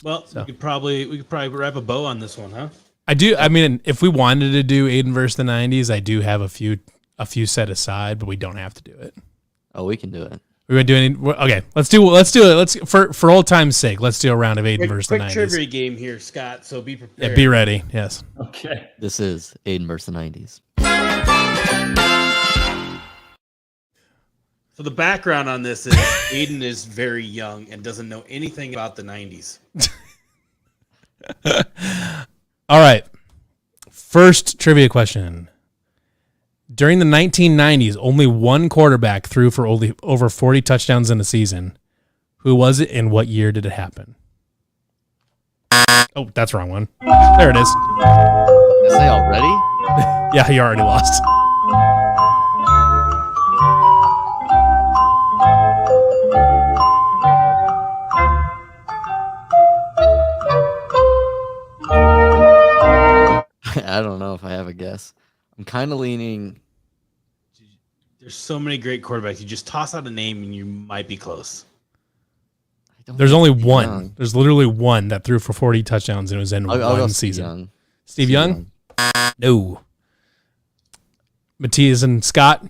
Well, we could probably wrap a bow on this one, huh? I do. I mean, if we wanted to do Aiden versus the 90s, I do have a few set aside, but we don't have to do it. Oh, we can do it. We're gonna do any. Okay, let's do it. Let's for old time's sake. Let's do a round of Aiden versus the 90s. Quick trivia game here, Scott. So be prepared. Yeah, be ready. Yes. Okay. This is Aiden versus the 90s. So the background on this is Aiden is very young and doesn't know anything about the 90s. All right. First trivia question. During the 1990s, only one quarterback threw for over 40 touchdowns in a season. Who was it, and what year did it happen? Oh, that's the wrong one. There it is. Did I say already? Yeah, you already lost. I don't know if I have a guess. I'm kind of leaning. There's so many great quarterbacks. You just toss out a name and you might be close. There's only one. Young. There's literally one that threw for 40 touchdowns and it was in one season. Steve Young? No. Matthias and Scott?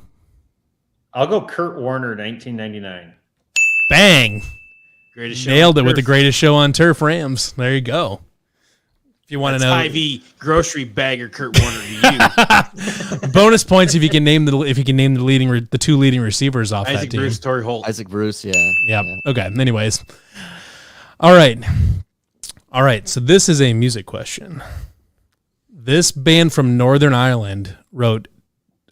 I'll go Kurt Warner, 1999. Bang! Greatest show Nailed on it with the turf. greatest show on turf, Rams. There you go. If you want to That's know, Hy-Vee grocery bagger Kurt Warner to you. bonus points if you can name the two leading receivers off that Isaac team. Bruce, Torrey Holt. Isaac Bruce, yeah. Yeah. Okay. Anyways. All right. So this is a music question. This band from Northern Ireland wrote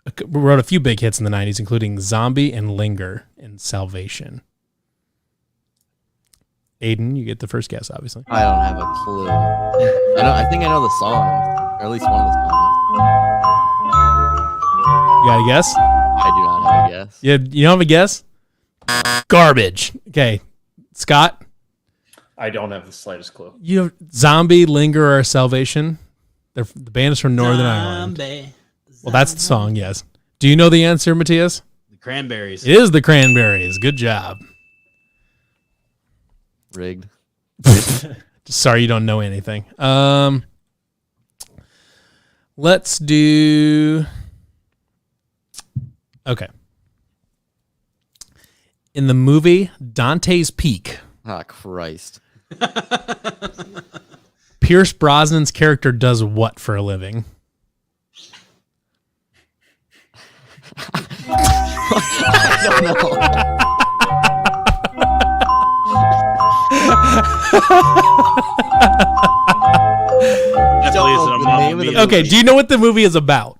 a few big hits in the 90s, including Zombie and Linger and Salvation. Aiden, you get the first guess, obviously. I don't have a clue. I think I know the song, or at least one of the songs. You got a guess? I do not have a guess. You don't have a guess? Garbage. Okay. Scott? I don't have the slightest clue. You have Zombie, Linger, or Salvation? The band is from Northern Ireland. Well, that's the song, yes. Do you know the answer, Matthias? The Cranberries. It is the Cranberries. Good job. Rigged. Sorry you don't know anything. Let's do... Okay. In the movie Dante's Peak, Ah, Christ. Pierce Brosnan's character does what for a living? I don't know. Definitely isn't a The Mamma name of the Mia. Okay, do you know what the movie is about?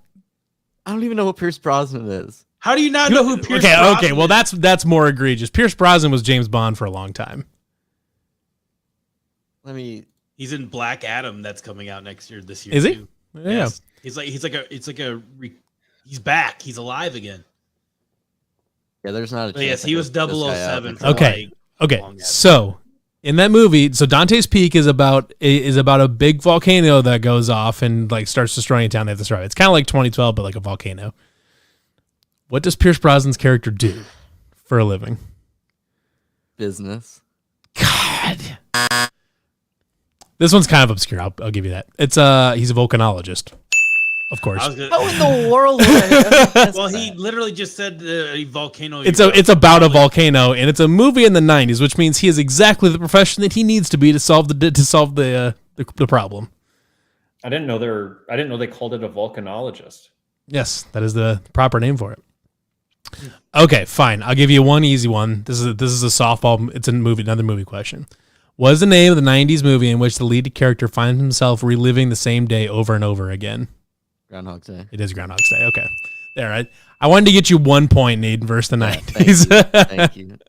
I don't even know what Pierce Brosnan is. How do you not know who Pierce Okay, Brosnan well is? that's more egregious. Pierce Brosnan was James Bond for a long time. Let me. He's in Black Adam that's coming out this year. Is he? too. Yeah. Yes. He's back. He's alive again. Yeah, there's not a But chance. yes, I he could was look this guy up 007 and for tell. Okay. Okay. Long ass. So in that movie, Dante's Peak is about a big volcano that goes off and like starts destroying a town. They have to survive. It's kind of like 2012, but like a volcano. What does Pierce Brosnan's character do for a living? Business. God. This one's kind of obscure. I'll give you that. It's he's a volcanologist, of course. I was gonna, How in the world would I ever guess well, he that? literally just said a volcano. It's about a volcano, and it's a movie in the 90s, which means he is exactly the profession that he needs to be to solve the problem. I didn't know they called it a volcanologist. Yes, that is the proper name for it. Okay, fine. I'll give you one easy one. This is a softball. It's another movie question. What is the name of the 90s movie in which the lead character finds himself reliving the same day over and over again? Groundhog Day. It is Groundhog's Day. Okay. There. I wanted to get you 1 point, Aiden, versus the 90s. Thank you.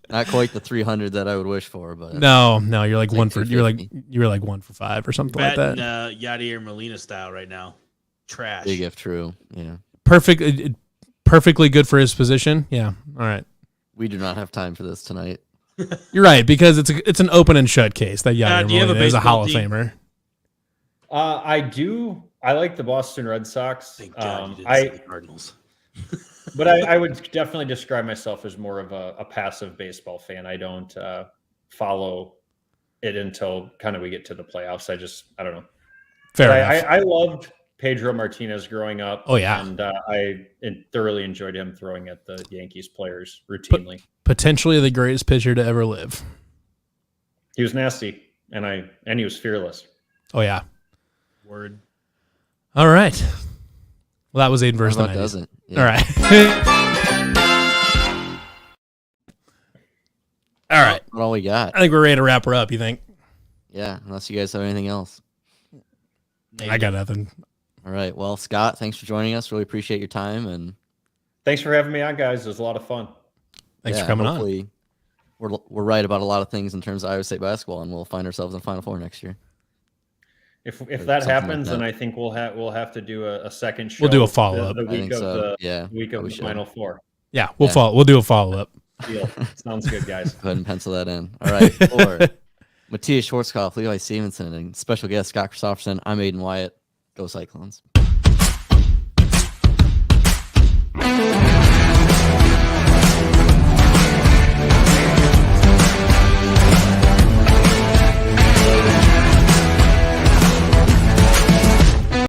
Not quite the 300 that I would wish for, but No, you're like It's one like for 250. you were like 1 for 5 or something like batting that. Yadier Molina style right now. Trash. big if true. Yeah, Perfectly good for his position. Yeah. All right. we do not have time for this tonight. You're right, because it's an open and shut case that do you have a is a Hall of baseball team? Famer. I do. I like the Boston Red Sox. Thank God you didn't say the Cardinals. But I would definitely describe myself as more of a passive baseball fan. I don't follow it until kind of we get to the playoffs. I don't know. Fair But enough. I loved Pedro Martinez growing up. Oh, yeah. And I thoroughly enjoyed him throwing at the Yankees players routinely. Potentially the greatest pitcher to ever live. He was nasty, and he was fearless. Oh yeah. Word. All right. Well, that was Aiden versus the How about 90s. doesn't? Yeah. All right. All right. That's all we got. I think we're ready to wrap her up. You think? Yeah, unless you guys have anything else. I got nothing. All right. Well, Scott, thanks for joining us. Really appreciate your time, and Thanks for having me on, guys. It was a lot of fun. Thanks yeah, for coming on. hopefully we're right about a lot of things in terms of Iowa State basketball, and we'll find ourselves in Final Four next year. If Or that something like happens, that. then I think we'll have to do a second show. We'll do a follow-up. the I week think of so. the Yeah, week of we the should. Final Four. Yeah, Yeah. We'll do a follow up. Deal. Sounds good, guys. Go ahead and pencil that in. All right. For Matthias Schwarzkopf, Levi Stevenson, and special guest Scott Christopherson, I'm Aiden Wyatt. Go Cyclones.